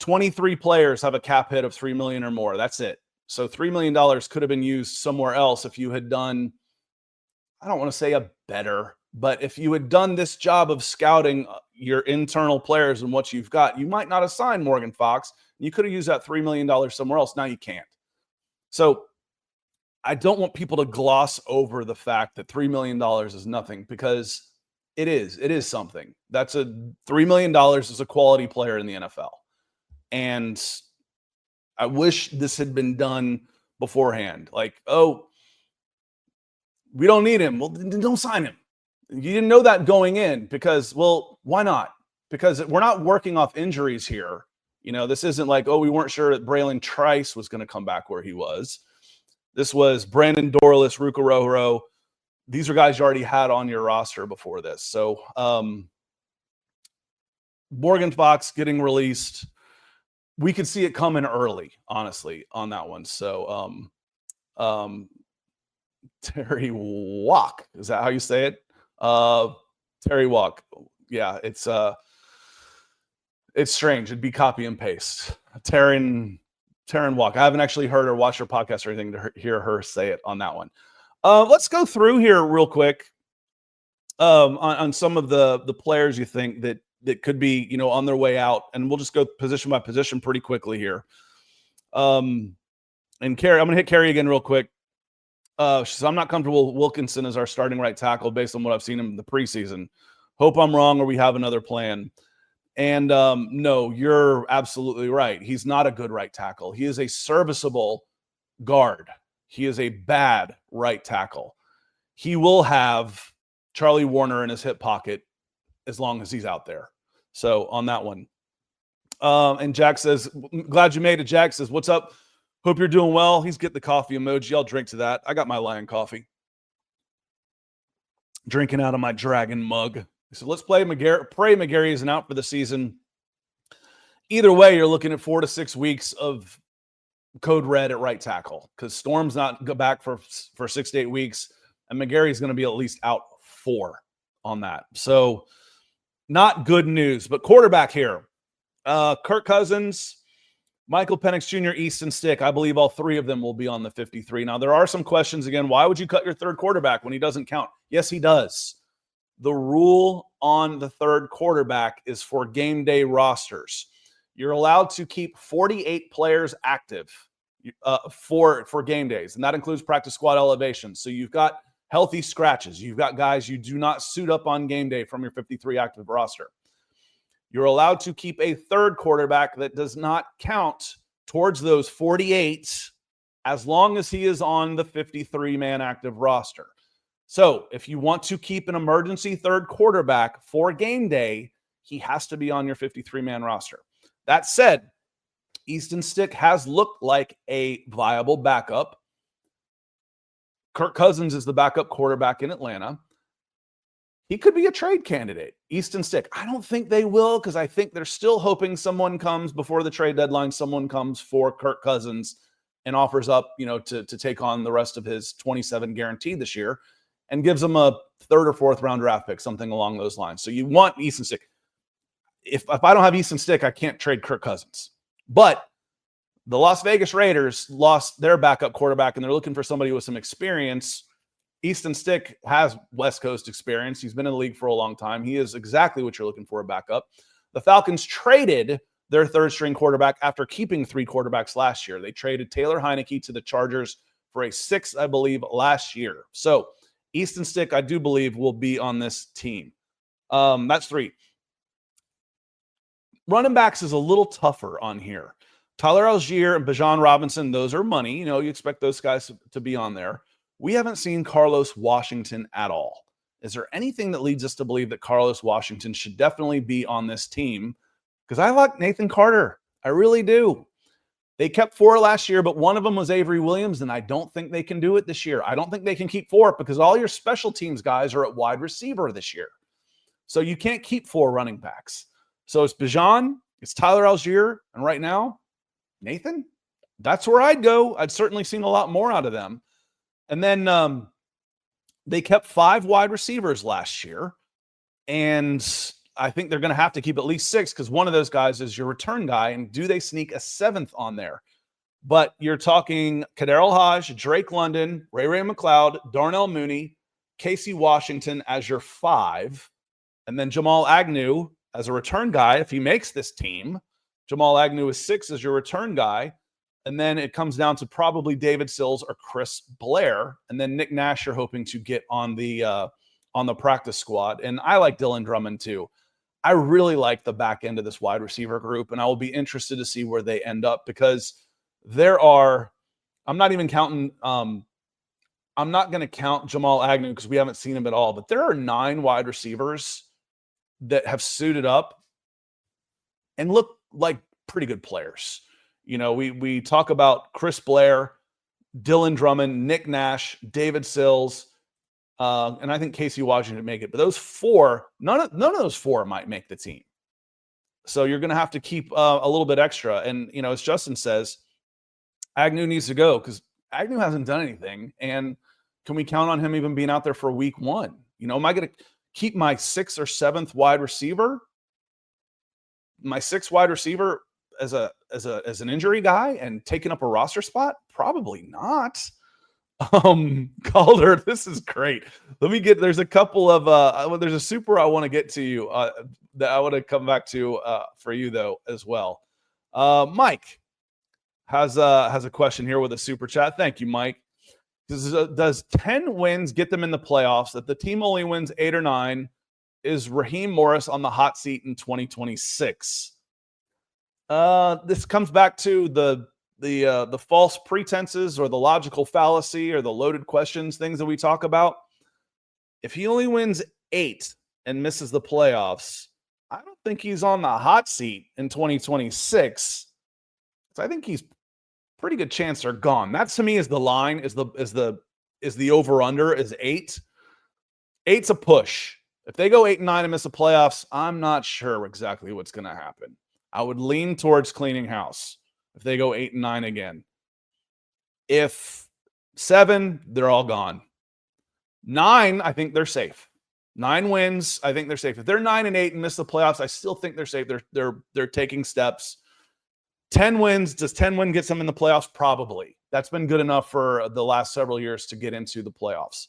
23 players have a cap hit of $3 million or more. That's it. So $3 million could have been used somewhere else if you had done, I don't want to say a better, but if you had done this job of scouting your internal players and what you've got, you might not have signed Morgan Fox. You could have used that $3 million somewhere else. Now you can't. So I don't want people to gloss over the fact that $3 million is nothing, because it is something. That's $3 million is a quality player in the NFL. And I wish this had been done beforehand. Like, oh, we don't need him. Well, then don't sign him. You didn't know that going in because, well, why not? Because we're not working off injuries here. This isn't like, oh, we weren't sure that Braylon Trice was going to come back where he was. This was Brandon Dorlus, Ruka Rohoro. These are guys you already had on your roster before this. So Morgan Fox getting released, we could see it coming early, honestly, on that one. So Terry Walk, is that how you say it? Terry Walk. Yeah, it's strange. It'd be copy and paste. Taryn Walk. I haven't actually heard or watched her podcast or anything to hear her say it on that one. Let's go through here real quick. on some of the players you think that could be, on their way out, and we'll just go position by position pretty quickly here. And Carrie, I'm going to hit Carrie again real quick. So I'm not comfortable with Wilkinson as our starting right tackle based on what I've seen him in the preseason. Hope I'm wrong or we have another plan. And no, you're absolutely right. He's not a good right tackle. He is a serviceable guard. He is a bad right tackle. He will have Charlie Warner in his hip pocket as long as he's out there. So on that one. And Jack says, glad you made it. Jack says, what's up? Hope you're doing well. He's getting the coffee emoji. I'll drink to that. I got my Lion coffee. Drinking out of my dragon mug. So let's play McGarry. Pray McGarry isn't out for the season. Either way, you're looking at 4 to 6 weeks of code red at right tackle because Storm's not back for 6 to 8 weeks, and McGarry's going to be at least out 4 on that. So not good news. But quarterback here, Kirk Cousins, Michael Penix Jr., Easton Stick. I believe all 3 of them will be on the 53. Now, there are some questions again. Why would you cut your third quarterback when he doesn't count? Yes, he does. The rule on the third quarterback is for game day rosters. You're allowed to keep 48 players active for game days, and that includes practice squad elevation. So you've got healthy scratches. You've got guys you do not suit up on game day from your 53 active roster. You're allowed to keep a third quarterback that does not count towards those 48 as long as he is on the 53-man active roster. So if you want to keep an emergency third quarterback for game day, he has to be on your 53-man roster. That said, Easton Stick has looked like a viable backup. Kirk Cousins is the backup quarterback in Atlanta. He could be a trade candidate. Easton Stick. I don't think they will because I think they're still hoping someone comes before the trade deadline. Someone comes for Kirk Cousins and offers up, to take on the rest of his 27 guaranteed this year and gives him a 3rd or 4th round draft pick, something along those lines. So you want Easton Stick. If I don't have Easton Stick, I can't trade Kirk Cousins. But the Las Vegas Raiders lost their backup quarterback, and they're looking for somebody with some experience. Easton Stick has West Coast experience. He's been in the league for a long time. He is exactly what you're looking for, a backup. The Falcons traded their 3rd-string quarterback after keeping 3 quarterbacks last year. They traded Taylor Heineke to the Chargers for a 6th, I believe, last year. So Easton Stick, I do believe, will be on this team. That's 3. Running backs is a little tougher on here. Tyler Algier and Bijan Robinson, those are money. You expect those guys to be on there. We haven't seen Carlos Washington at all. Is there anything that leads us to believe that Carlos Washington should definitely be on this team? Because I like Nathan Carter. I really do. They kept 4 last year, but one of them was Avery Williams, and I don't think they can do it this year. I don't think they can keep 4 because all your special teams guys are at wide receiver this year. So you can't keep 4 running backs. So it's Bijan, it's Tyler Algier, and right now, Nathan. That's where I'd go. I'd certainly seen a lot more out of them. And then they kept 5 wide receivers last year, and I think they're going to have to keep at least 6 because one of those guys is your return guy, and do they sneak a 7th on there? But you're talking Kaderl Hodge, Drake London, Ray McLeod, Darnell Mooney, Casey Washington as your 5, and then Jamal Agnew as a return guy if he makes this team. Jamal Agnew is 6 as your return guy. And then it comes down to probably David Sills or Chris Blair. And then Nick Nash you're hoping to get on the practice squad. And I like Dylan Drummond too. I really like the back end of this wide receiver group. And I will be interested to see where they end up because I'm not even counting, I'm not going to count Jamal Agnew because we haven't seen him at all. But there are 9 wide receivers that have suited up and look like pretty good players. We talk about Chris Blair, Dylan Drummond, Nick Nash, David Sills, and I think Casey Washington make it. But those 4, none of those 4 might make the team. So you're going to have to keep a little bit extra. And, as Justin says, Agnew needs to go because Agnew hasn't done anything. And can we count on him even being out there for week 1? Am I going to keep my 6th or 7th wide receiver? My 6th wide receiver as an injury guy and taking up a roster spot? Probably not. Calder, this is great. There's a couple of, there's a super I want to get to you that I want to come back to for you though as well. Mike has a question here with a super chat. Thank you, Mike. Does 10 wins get them in the playoffs? If the team only wins 8 or 9, is Raheem Morris on the hot seat in 2026? This comes back to the false pretenses or the logical fallacy or the loaded questions, things that we talk about. If he only wins 8 and misses the playoffs, I don't think he's on the hot seat in 2026. So I think he's pretty good chance they're gone. That to me is the line, is the over under is 8. 8's a push. If they go 8 and 9 and miss the playoffs, I'm not sure exactly what's going to happen. I would lean towards cleaning house if they go 8 and 9 again. If 7, they're all gone. 9, I think they're safe. 9 wins, I think they're safe. If they're 9 and 8 and miss the playoffs, I still think they're safe. They're taking steps. 10 wins, does 10 win get them in the playoffs? Probably. That's been good enough for the last several years to get into the playoffs.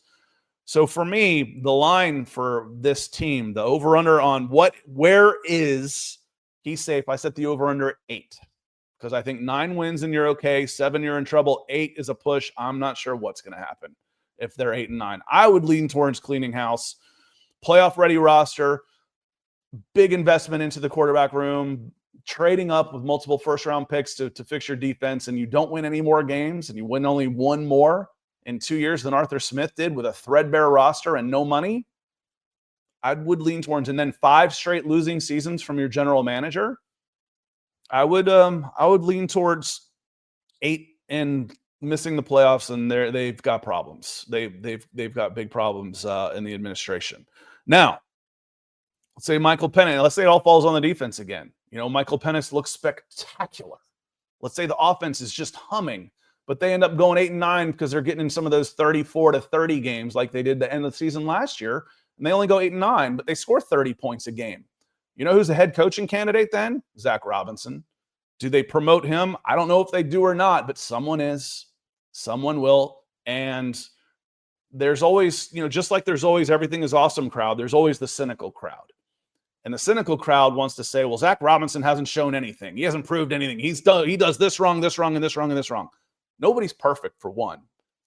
So for me, the line for this team, the over-under on where is he safe? I set the over-under at 8 because I think 9 wins and you're okay. 7, you're in trouble. 8 is a push. I'm not sure what's going to happen if they're 8 and 9. I would lean towards cleaning house, playoff-ready roster, big investment into the quarterback room, trading up with multiple first-round picks to fix your defense, and you don't win any more games, and you win only 1 more in 2 years than Arthur Smith did with a threadbare roster and no money, I would lean towards, and then 5 straight losing seasons from your general manager, I would lean towards 8 and missing the playoffs, and they've got problems. They've got big problems in the administration. Now, let's say Michael Penix. Let's say it all falls on the defense again. Michael Penix looks spectacular. Let's say the offense is just humming, but they end up going 8 and 9 because they're getting in some of those 34-30 games like they did the end of the season last year, and they only go 8 and 9, but they score 30 points a game. You know who's a head coaching candidate then? Zach Robinson. Do they promote him? I don't know if they do or not, but someone is. Someone will. And there's always, just like there's always everything is awesome crowd, there's always the cynical crowd. And the cynical crowd wants to say, well, Zach Robinson hasn't shown anything. He hasn't proved anything. He does this wrong, this wrong, and this wrong, and this wrong. Nobody's perfect, for one.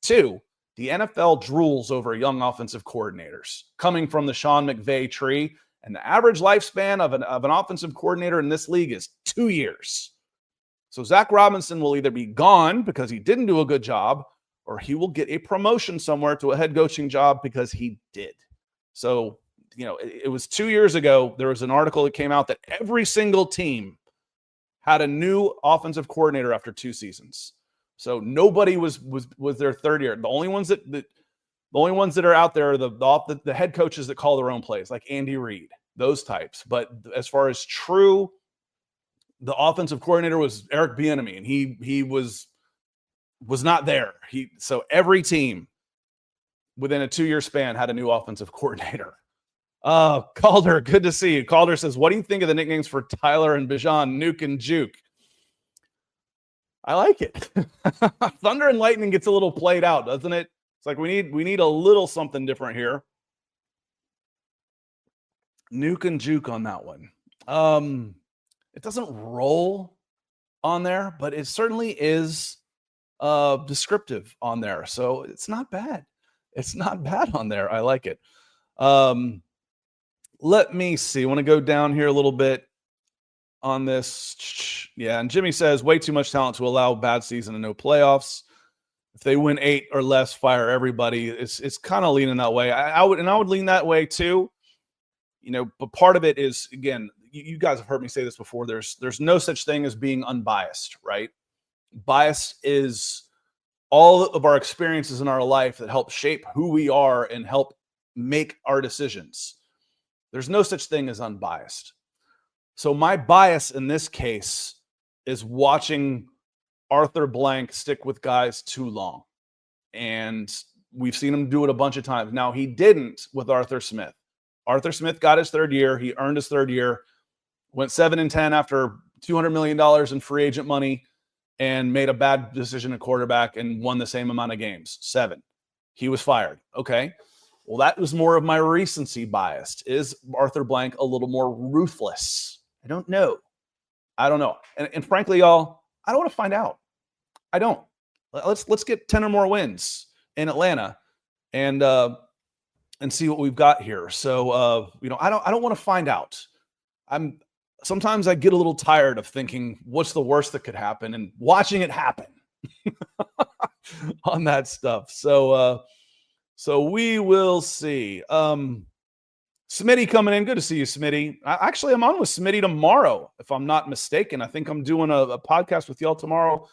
2, the NFL drools over young offensive coordinators coming from the Sean McVay tree. And the average lifespan of an offensive coordinator in this league is 2 years. So Zach Robinson will either be gone because he didn't do a good job, or he will get a promotion somewhere to a head coaching job because he did. So, it was 2 years ago, there was an article that came out that every single team had a new offensive coordinator after 2 seasons. So nobody was their third year. The only ones that are out there are the head coaches that call their own plays, like Andy Reid, those types. But as far as true, the offensive coordinator was Eric Bieniemy, and he was not there. So every team within a 2-year span had a new offensive coordinator. Calder, good to see you. Calder says, what do you think of the nicknames for Tyler and Bijan, Nuke and Juke? I like it. Thunder and Lightning gets a little played out, doesn't it? It's like we need a little something different here. Nuke and Juke on that one. It doesn't roll on there, but it certainly is descriptive on there. So it's not bad. It's not bad on there. I like it. Let me see. I want to go down here a little bit on this. Yeah, and Jimmy says, way too much talent to allow bad season and no playoffs. If they win 8 or less, fire everybody. It's kind of leaning that way. I would lean that way too. But part of it is, again, you guys have heard me say this before. There's no such thing as being unbiased, right? Bias is all of our experiences in our life that help shape who we are and help make our decisions. There's no such thing as unbiased. So my bias in this case is watching Arthur Blank stick with guys too long. And we've seen him do it a bunch of times. Now, he didn't with Arthur Smith. Arthur Smith got his 3rd year. He earned his 3rd year, went 7-10 after $200 million in free agent money. and made a bad decision at quarterback and won the same amount of games. 7. He was fired. Okay. Well, that was more of my recency bias. Is Arthur Blank a little more ruthless? I don't know. And frankly, y'all, I don't want to find out. I don't. Let's get 10 or more wins in Atlanta and see what we've got here. So I don't want to find out. Sometimes I get a little tired of thinking what's the worst that could happen and watching it happen on that stuff. So we will see. Smitty coming in. Good to see you, Smitty. I'm on with Smitty tomorrow, if I'm not mistaken. I think I'm doing a podcast with y'all tomorrow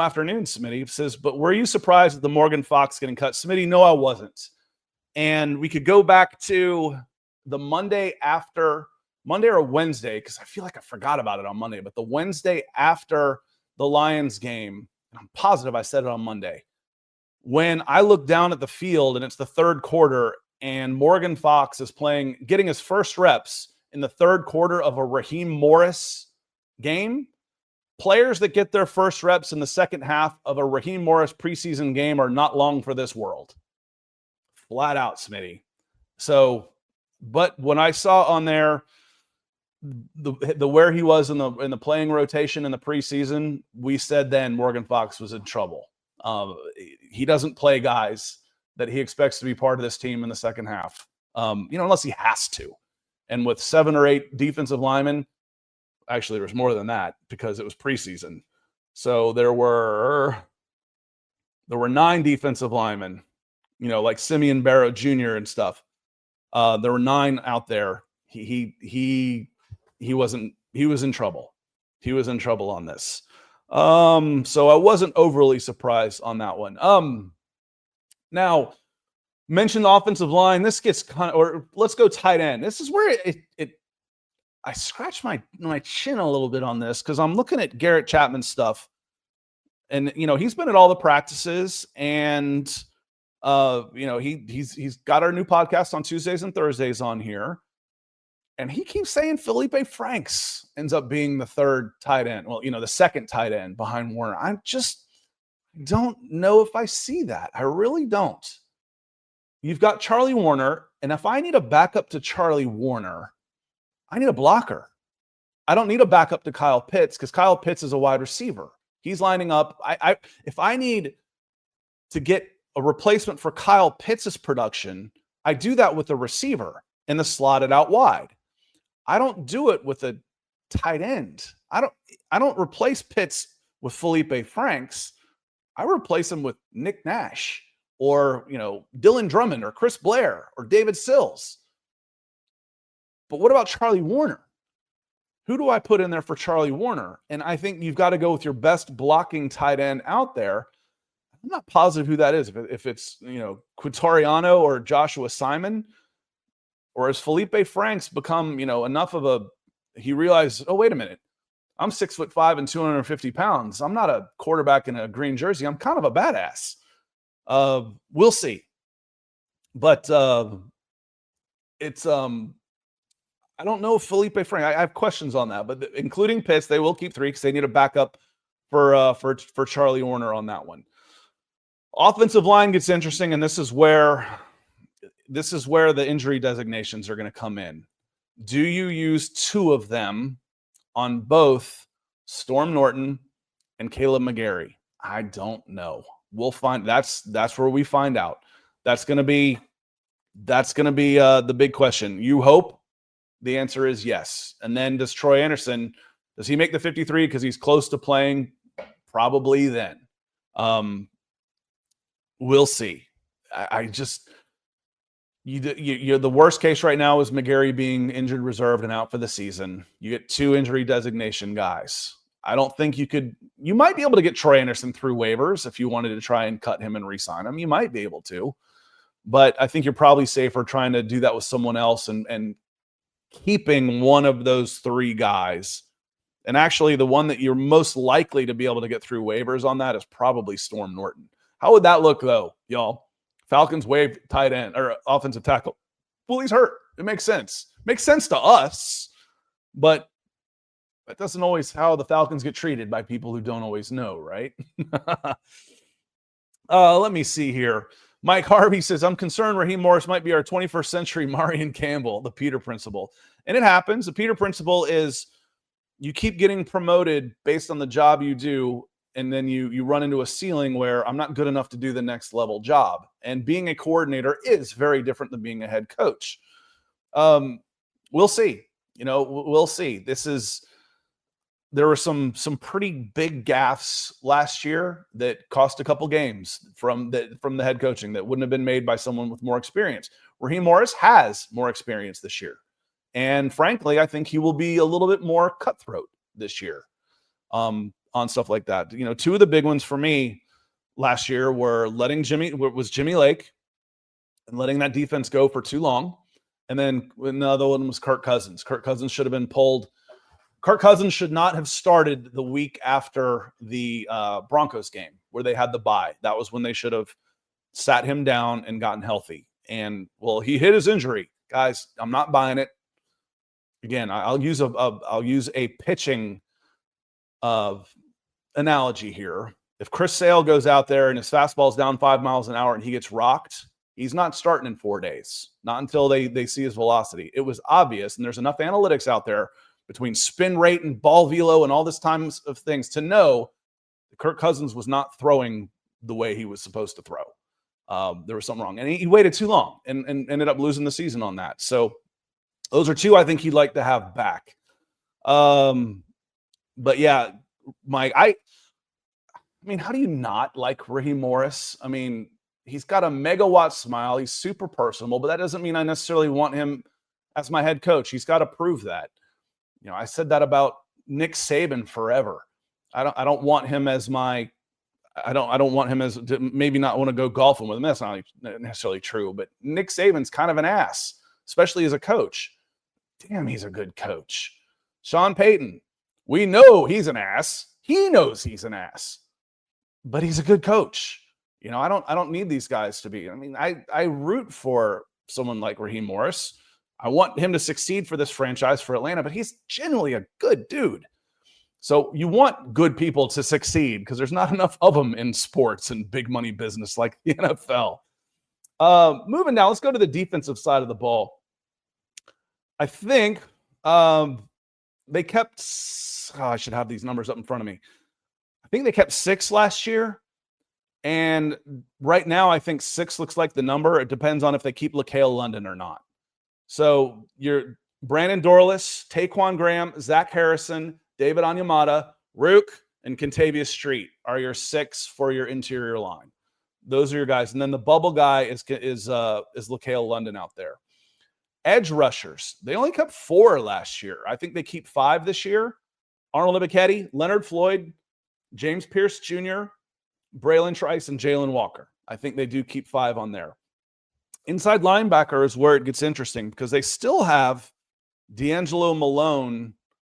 afternoon, Smitty. Says, but were you surprised at the Morgan Fox getting cut? Smitty, no, I wasn't. And we could go back to the Monday or Wednesday, because I feel like I forgot about it on Monday, but the Wednesday after the Lions game, and I'm positive I said it on Monday, when I look down at the field and it's the third quarter and Morgan Fox is getting his first reps in the third quarter of a Raheem Morris game. Players that get their first reps in the second half of a Raheem Morris preseason game are not long for this world. Flat out, Smitty. So, but when I saw on there the where he was in the playing rotation in the preseason, we said then Morgan Fox was in trouble. He doesn't play guys that he expects to be part of this team in the second half, unless he has to. And with 7 or 8 defensive linemen, actually there was more than that because it was preseason. So there were 9 defensive linemen, like Simeon Barrow Jr. and stuff. There were 9 out there. He was in trouble. He was in trouble on this. So I wasn't overly surprised on that one. Now, mentioned offensive line. This gets or let's go tight end. This is where I scratch my chin a little bit on this because I'm looking at Garrett Chapman's stuff, and he's been at all the practices, and he's got our new podcast on Tuesdays and Thursdays on here. And he keeps saying Felipe Franks ends up being the third tight end. Well, the second tight end behind Warner. I just don't know if I see that. I really don't. You've got Charlie Warner, and if I need a backup to Charlie Warner, I need a blocker. I don't need a backup to Kyle Pitts because Kyle Pitts is a wide receiver. He's lining up. If I need to get a replacement for Kyle Pitts' production, I do that with a receiver and the slotted out wide. I don't do it with a tight end. I don't replace Pitts with Felipe Franks. I replace him with Nick Nash or, Dylan Drummond or Chris Blair or David Sills. But what about Charlie Warner? Who do I put in there for Charlie Warner? And I think you've got to go with your best blocking tight end out there. I'm not positive who that is. If it's, Quintariano or Joshua Simon, or has Felipe Franks become, enough of he realized, oh, wait a minute. I'm 6'5" and 250 pounds. I'm not a quarterback in a green jersey. I'm kind of a badass. We'll see. But it's I don't know if Felipe Franks. I have questions on that, but including Pitts, they will keep 3 because they need a backup for Charlie Warner on that one. Offensive line gets interesting, and this is where the injury designations are going to come in. Do you use 2 of them on both Storm Norton and Caleb McGarry? I don't know. We'll find. That's where we find out. That's going to be the big question. You hope the answer is yes. And then does Troy Anderson, does he make the 53 because he's close to playing? Probably then. We'll see. You're the worst case right now is McGarry being injured reserved and out for the season. You get 2 injury designation guys. I don't think you might be able to get Troy Anderson through waivers if you wanted to try and cut him and re-sign him. You might be able to, but I think you're probably safer trying to do that with someone else and keeping one of those 3 guys. And actually the one that you're most likely to be able to get through waivers on that is probably Storm Norton. How would that look though, y'all? Falcons waive tight end or offensive tackle. Well, he's hurt. It makes sense. Makes sense to us, but That doesn't always how the Falcons get treated by people who don't always know, right? Let me see here. Mike Harvey says, I'm concerned Raheem Morris might be our 21st century Marion Campbell, the Peter Principle. And it happens. The Peter Principle is you keep getting promoted based on the job you do, and then you run into a ceiling where I'm not good enough to do the next level job. And being a coordinator is very different than being a head coach. We'll see. We'll see. There were some pretty big gaffes last year that cost a couple games from the head coaching that wouldn't have been made by someone with more experience. Raheem Morris has more experience this year. And frankly, I think he will be a little bit more cutthroat this year on stuff like that. Two of the big ones for me last year were Jimmy Lake and letting that defense go for too long. And then another one was Kirk Cousins. Kirk Cousins should have been pulled. Kirk Cousins should not have started the week after the Broncos game where they had the bye. That was when they should have sat him down and gotten healthy. And, well, he hit his injury. Guys, I'm not buying it. Again, I'll use a pitching analogy here. If Chris Sale goes out there and his fastball's down 5 miles an hour and he gets rocked, he's not starting in 4 days, not until they see his velocity. It was obvious, and there's enough analytics out there between spin rate and ball velo and all this times of things to know that Kirk Cousins was not throwing the way he was supposed to throw. There was something wrong. And he waited too long and ended up losing the season on that. So those are two I think he'd like to have back. But yeah, Mike, I mean, how do you not like Raheem Morris? I mean, he's got a megawatt smile. He's super personable, but that doesn't mean I necessarily want him as my head coach. He's got to prove that. I said that about Nick Saban forever. I don't want him as my. I don't want him as maybe not want to go golfing with him. That's not necessarily true, but Nick Saban's kind of an ass, especially as a coach. Damn, he's a good coach. Sean Payton, we know he's an ass. He knows he's an ass, but he's a good coach. I don't need these guys to be. I mean, I root for someone like Raheem Morris. I want him to succeed for this franchise for Atlanta, but he's generally a good dude. So you want good people to succeed because there's not enough of them in sports and big money business like the NFL. Moving now, let's go to the defensive side of the ball. I think they kept I should have these numbers up in front of me. I think they kept 6 last year. And right now, I think 6 looks like the number. It depends on if they keep LaCale London or not. So you're Brandon Dorlus, Taquan Graham, Zach Harrison, David Onyemata, Rook, and Kentavious Street are your 6 for your interior line. Those are your guys. And then the bubble guy is LaCale London out there. Edge rushers, they only kept 4 last year. I think they keep 5 this year. Arnold Ebiketie, Leonard Floyd, James Pierce Jr., Braylon Trice, and Jalen Walker. I think they do keep 5 on there. Inside linebacker is where it gets interesting because they still have D'Angelo Malone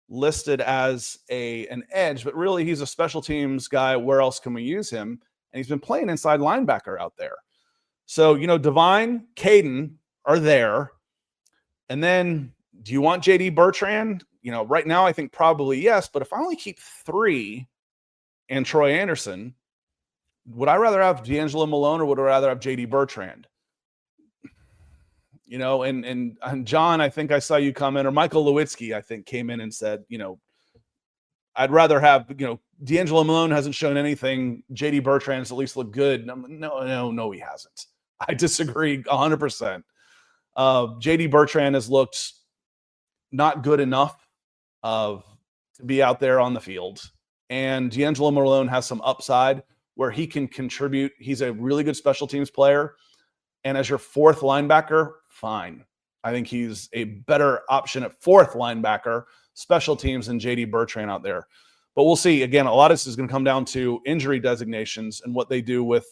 listed as an edge, but really he's a special teams guy. Where else can we use him? And he's been playing inside linebacker out there. So, Divine, Caden are there. And then do you want JD Bertrand? Right now I think probably yes, but if I only keep 3 and Troy Anderson, would I rather have D'Angelo Malone or would I rather have JD Bertrand? And John, I think I saw you come in, or Michael Lewitzki, I think, came in and said, I'd rather have, D'Angelo Malone hasn't shown anything. JD Bertrand's at least looked good. No, he hasn't. I disagree 100%. JD Bertrand has looked not good enough to be out there on the field. And D'Angelo Malone has some upside where he can contribute. He's a really good special teams player. And as your 4th linebacker, fine. I think he's a better option at 4th linebacker, special teams, than JD Bertrand out there. But we'll see. Again, a lot of this is going to come down to injury designations and what they do with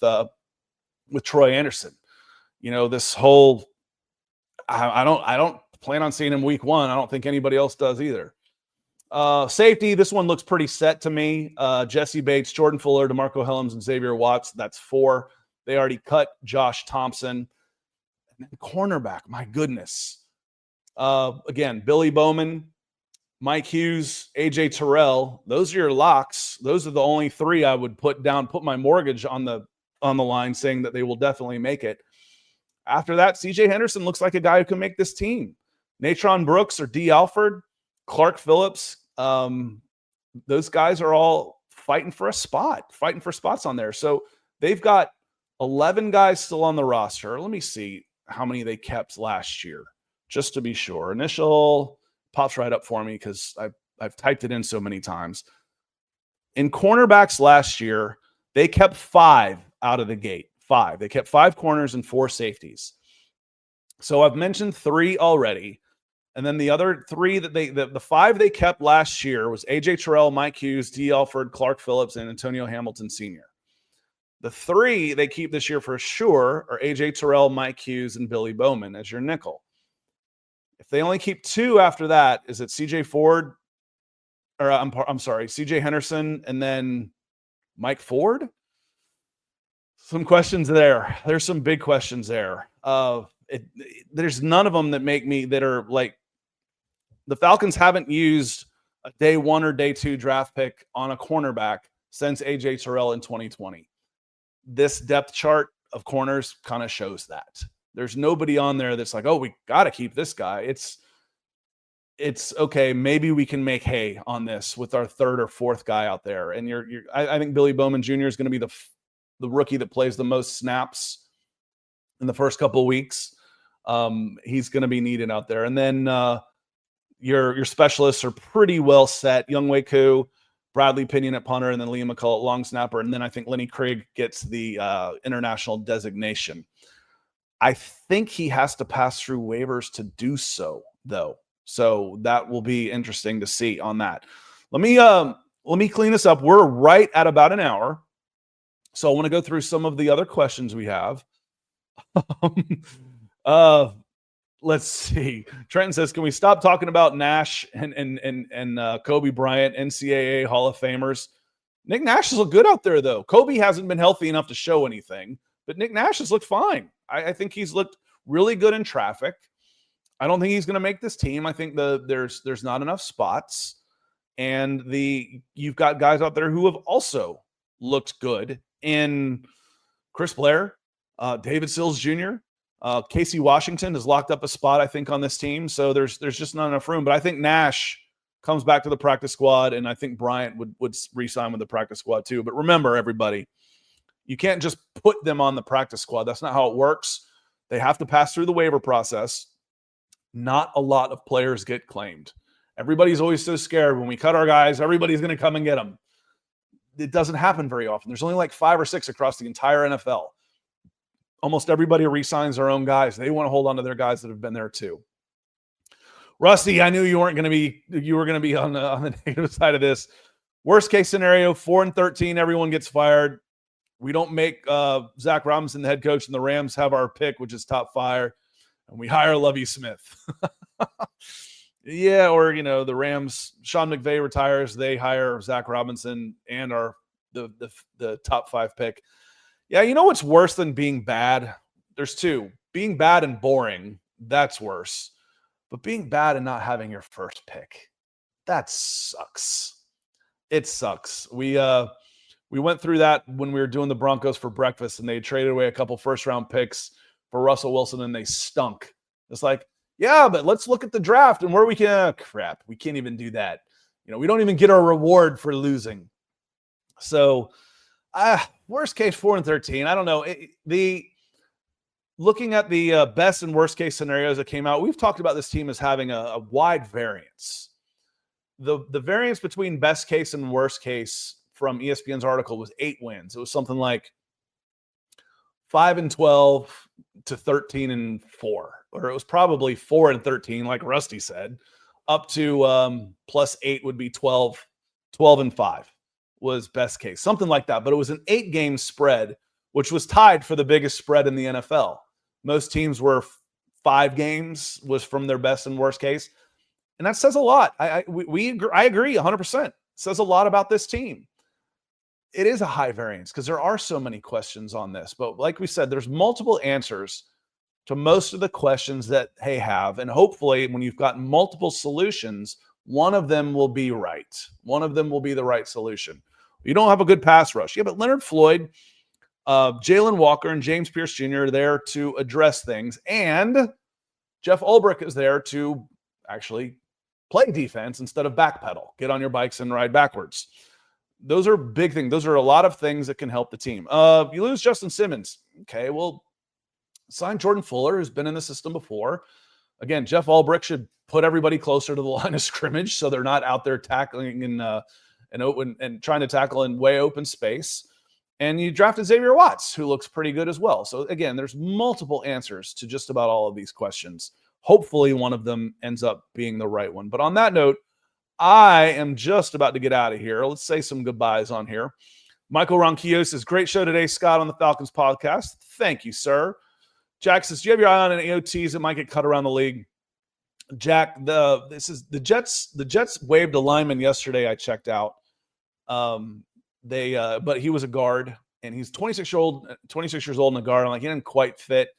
Troy Anderson. This whole I don't plan on seeing him week 1. I don't think anybody else does either. Safety, this one looks pretty set to me. Jesse Bates, Jordan Fuller, DeMarco Hellams, and Xavier Watts. That's 4. They already cut Josh Thompson. And then cornerback, my goodness. Again, Billy Bowman, Mike Hughes, AJ Terrell, those are your locks. Those are the only three I would put my mortgage on the line saying that they will definitely make it. After that, CJ Henderson looks like a guy who can make this team. Natron Brooks or D. Alford, Clark Phillips, those guys are all fighting for spots on there. So they've got 11 guys still on the roster. Let me see how many they kept last year, just to be sure. Initial pops right up for me because I've typed it in so many times. In cornerbacks last year, they kept 5 out of the gate. 5. They kept 5 corners and 4 safeties. So I've mentioned 3 already. And then the other 3 that the 5 they kept last year was AJ Terrell, Mike Hughes, D. Alford, Clark Phillips, and Antonio Hamilton Sr. The 3 they keep this year for sure are AJ Terrell, Mike Hughes, and Billy Bowman as your nickel. If they only keep 2 after that, is it CJ Ford? Or I'm sorry, CJ Henderson and then Mike Ford? Some questions there. There's some big questions there. There's none of them that are like, the Falcons haven't used a day 1 or day 2 draft pick on a cornerback since AJ Terrell in 2020. This depth chart of corners kind of shows that. There's nobody on there that's like, oh, we got to keep this guy. It's okay. Maybe we can make hay on this with our 3rd or 4th guy out there. And I think Billy Bowman Jr. is going to be the rookie that plays the most snaps in the first couple of weeks. He's going to be needed out there. And then your specialists are pretty well set. Younghoe Koo, Bradley Pinion at punter, and then Liam McCullough at long snapper. And then I think Lenny Craig gets the international designation. I think he has to pass through waivers to do so, though. So that will be interesting to see on that. Let me clean this up. We're right at about an hour. So I want to go through some of the other questions we have. Let's see. Trenton says, can we stop talking about Nash and Kobe Bryant, NCAA Hall of Famers? Nick Nash has looked good out there, though. Kobe hasn't been healthy enough to show anything, but Nick Nash has looked fine. I think he's looked really good in traffic. I don't think he's going to make this team. I think there's not enough spots, and you've got guys out there who have also looked good in Chris Blair, David Sills Jr., Casey Washington has locked up a spot, I think, on this team. So there's just not enough room. But I think Nash comes back to the practice squad, and I think Bryant would re-sign with the practice squad too. But remember, everybody, you can't just put them on the practice squad. That's not how it works. They have to pass through the waiver process. Not a lot of players get claimed. Everybody's always so scared when we cut our guys, everybody's going to come and get them. It doesn't happen very often. There's only like 5 or 6 across the entire NFL. Almost everybody re-signs their own guys. They want to hold on to their guys that have been there too. Rusty, I knew you were going to be on the negative side of this. Worst case scenario, 4-13, everyone gets fired. We don't make Zach Robinson the head coach, and the Rams have our pick, which is top 5, and we hire Lovie Smith. Yeah, or the Rams, Sean McVay retires, they hire Zach Robinson and the top 5 pick. Yeah, you know what's worse than being bad? There's 2. Being bad and boring, that's worse. But being bad and not having your first pick, that sucks. It sucks. We went through that when we were doing the Broncos for breakfast, and they traded away a couple first-round picks for Russell Wilson, and they stunk. It's like, yeah, but let's look at the draft and where we can. Crap, we can't even do that. We don't even get our reward for losing. So, worst case 4-13. I don't know. Looking at the best and worst case scenarios that came out, we've talked about this team as having a wide variance. The variance between best case and worst case from ESPN's article was 8 wins. It was something like 5-12 to 13-4, or it was probably 4-13, like Rusty said, up to +8 would be 12-5 was best case, something like that. But it was an 8-game spread, which was tied for the biggest spread in the NFL. Most teams were 5 games was from their best and worst case. And that says a lot. I agree 100%. It says a lot about this team. It is a high variance because there are so many questions on this. But like we said, there's multiple answers to most of the questions that they have. And hopefully when you've got multiple solutions, one of them will be right. One of them will be the right solution. You don't have a good pass rush. Yeah, but Leonard Floyd, Jalen Walker, and James Pierce Jr. are there to address things. And Jeff Ulbrich is there to actually play defense instead of backpedal. Get on your bikes and ride backwards. Those are big things. Those are a lot of things that can help the team. You lose Justin Simmons. Okay, well, sign Jordan Fuller, who's been in the system before. Again, Jeff Ulbrich should put everybody closer to the line of scrimmage so they're not out there tackling and trying to tackle in way open space. And you drafted Xavier Watts, who looks pretty good as well. So again, there's multiple answers to just about all of these questions. Hopefully one of them ends up being the right one. But on that note, I am just about to get out of here. Let's say some goodbyes on here. Michael Ronquillo says, great show today, Scott, on the Falcons podcast. Thank you, sir. Jack says, do you have your eye on any OTs that might get cut around the league? Jack, the Jets waived a lineman yesterday. I checked out. But he was a guard, and he's 26 years old and a guard. I'm like, he didn't quite fit.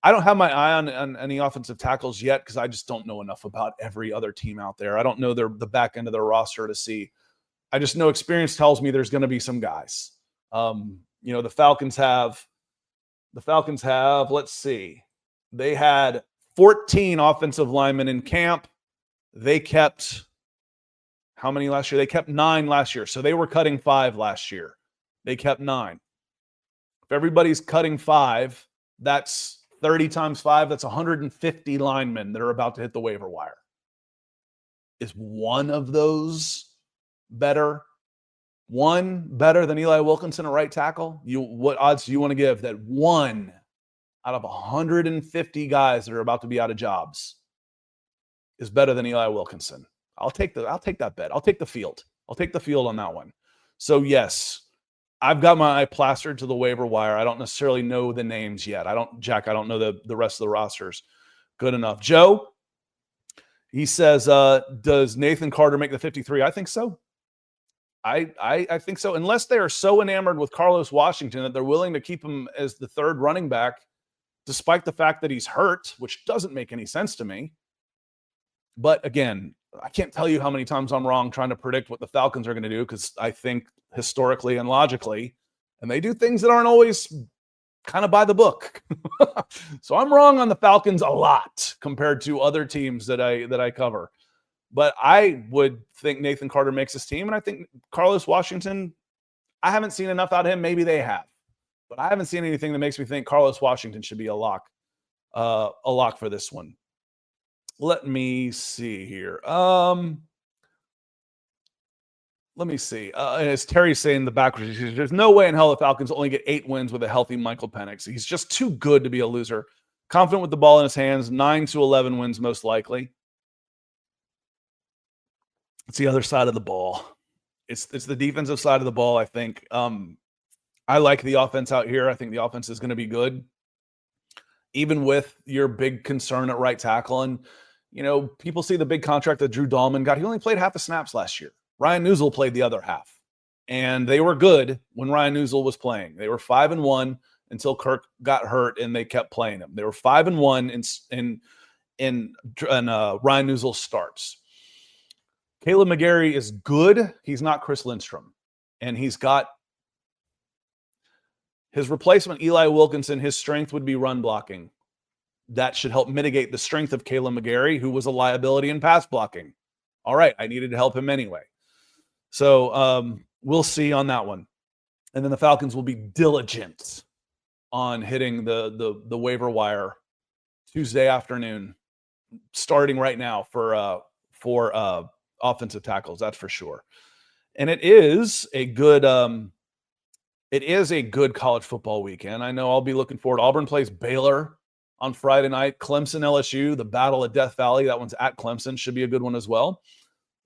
I don't have my eye on any offensive tackles yet because I just don't know enough about every other team out there. I don't know the back end of their roster to see. I just know experience tells me there's going to be some guys. The Falcons have, let's see, they had 14 offensive linemen in camp. They kept how many last year? They kept 9 last year. So they were cutting 5 last year. They kept 9. If everybody's cutting 5, that's 30 times 5. That's 150 linemen that are about to hit the waiver wire. Is one of those better? One better than Eli Wilkinson at right tackle? What odds do you want to give that one out of 150 guys that are about to be out of jobs is better than Eli Wilkinson? I'll take that bet. I'll take the field. I'll take the field on that one. So yes, I've got my eye plastered to the waiver wire. I don't necessarily know the names yet. I don't know the rest of the rosters good enough. Joe, he says, does Nathan Carter make the 53? I think so. I think so. Unless they are so enamored with Carlos Washington that they're willing to keep him as the third running back, despite the fact that he's hurt, which doesn't make any sense to me. But again, I can't tell you how many times I'm wrong trying to predict what the Falcons are going to do because I think historically and logically, and they do things that aren't always kind of by the book. So I'm wrong on the Falcons a lot compared to other teams that I cover. But I would think Nathan Carter makes his team, and I think Carlos Washington, I haven't seen enough out of him. Maybe they have. But I haven't seen anything that makes me think Carlos Washington should be a lock for this one. Let me see here. Let me see. And as Terry's saying the backwards, there's no way in hell the Falcons only get 8 wins with a healthy Michael Penix. He's just too good to be a loser. Confident with the ball in his hands, 9 to 11 wins most likely. It's the other side of the ball. It's the defensive side of the ball, I think. I like the offense out here. I think the offense is going to be good, even with your big concern at right tackle. And, people see the big contract that Drew Dahlman got. He only played half the snaps last year. Ryan Newsel played the other half. And they were good when Ryan Newsel was playing. They were 5-1 until Kirk got hurt, and they kept playing him. They were 5-1 in Ryan Newsel starts. Caleb McGarry is good. He's not Chris Lindstrom. And he's got his replacement, Eli Wilkinson. His strength would be run blocking. That should help mitigate the strength of Caleb McGarry, who was a liability in pass blocking. All right, I needed to help him anyway. So we'll see on that one. And then the Falcons will be diligent on hitting the waiver wire Tuesday afternoon, starting right now for offensive tackles. That's for sure. And it is a good college football weekend. I know I'll be looking forward. Auburn plays Baylor on Friday night. Clemson, LSU, the battle at Death Valley. That one's at Clemson. Should be a good one as well.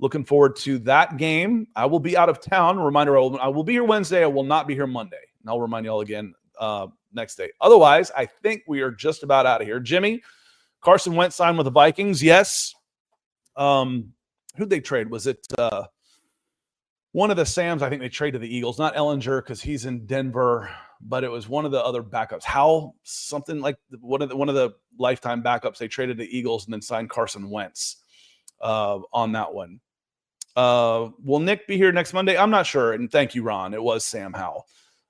Looking forward to that game. I will be out of town. Reminder, I will be here Wednesday. I will not be here Monday. And I'll remind you all again next day. Otherwise, I think we are just about out of here. Jimmy, Carson Wentz signed with the Vikings. Yes. Who'd they trade? Was it one of the Sams? I think they traded to the Eagles. Not Ellinger because he's in Denver, but it was one of the other backups. How something like one of the lifetime backups. They traded the Eagles and then signed Carson Wentz. on that one. Will Nick be here next Monday? I'm not sure. And thank you, Ron. It was Sam Howell.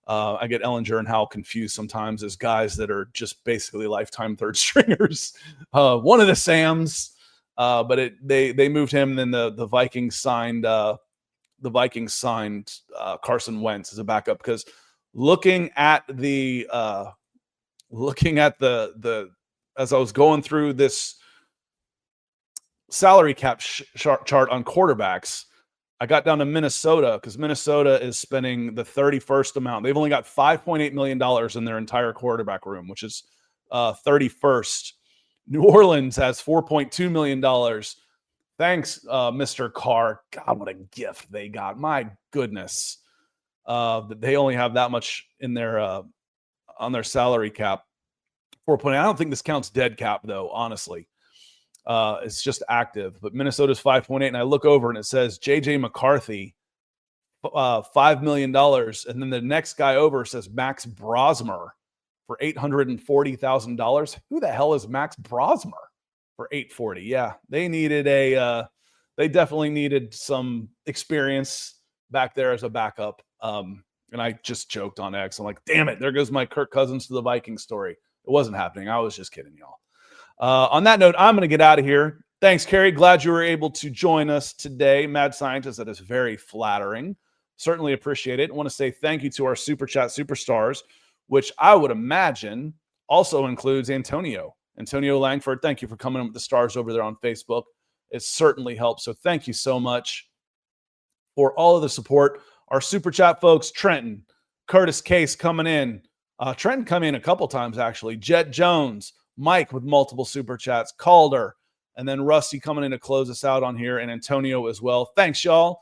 I get Ellinger and Howell confused sometimes as guys that are just basically lifetime third stringers. One of the Sams, but they moved him. And then the Vikings signed Carson Wentz as a backup, because looking at the as I was going through this salary cap chart on quarterbacks, I got down to Minnesota, because Minnesota is spending the 31st amount. They've only got $5.8 million in their entire quarterback room, which is 31st. New Orleans has $4.2 million. Thanks, Mr. Carr. God, what a gift they got. My goodness. They only have that much in their on their salary cap. 4.8. I don't think this counts dead cap, though, honestly. It's just active. But Minnesota's 5.8, and I look over and it says J.J. McCarthy, $5 million. And then the next guy over says Max Brosmer for $840,000. Who the hell is Max Brosmer for $840,000? Yeah, they definitely needed some experience back there as a backup. And I just joked on X. I'm like, damn it, there goes my Kirk Cousins to the Vikings story. It wasn't happening. I was just kidding, y'all. On that note, I'm going to get out of here. Thanks, Carrie. Glad you were able to join us today. Mad Scientist, that is very flattering. Certainly appreciate it. I want to say thank you to our Super Chat superstars, which I would imagine also includes Antonio Langford. Thank you for coming up with the stars over there on Facebook. It certainly helps. So thank you so much for all of the support. Our Super Chat folks, Trenton, Curtis Case coming in. Trenton come in a couple times, actually. Jet Jones, Mike with multiple Super Chats, Calder, and then Rusty coming in to close us out on here, and Antonio as well. Thanks, y'all.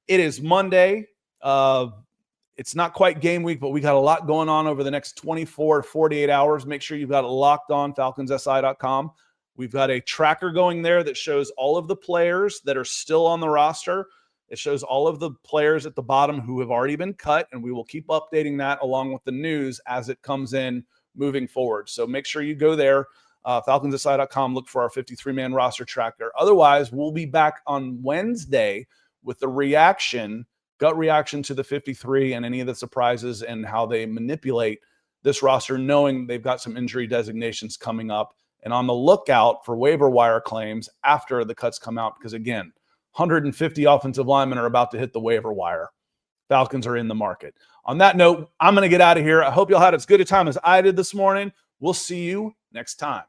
It is Monday. It's not quite game week, but we got a lot going on over the next 24 to 48 hours. Make sure you've got it locked on, falconsi.com. We've got a tracker going there that shows all of the players that are still on the roster. It shows all of the players at the bottom who have already been cut, and we will keep updating that along with the news as it comes in moving forward. So make sure you go there, falconsi.com, look for our 53-man roster tracker. Otherwise, we'll be back on Wednesday with the gut reaction to the 53 and any of the surprises and how they manipulate this roster, knowing they've got some injury designations coming up, and on the lookout for waiver wire claims after the cuts come out, because again, 150 offensive linemen are about to hit the waiver wire. Falcons are in the market. On that note, I'm going to get out of here. I hope y'all had as good a time as I did this morning. We'll see you next time.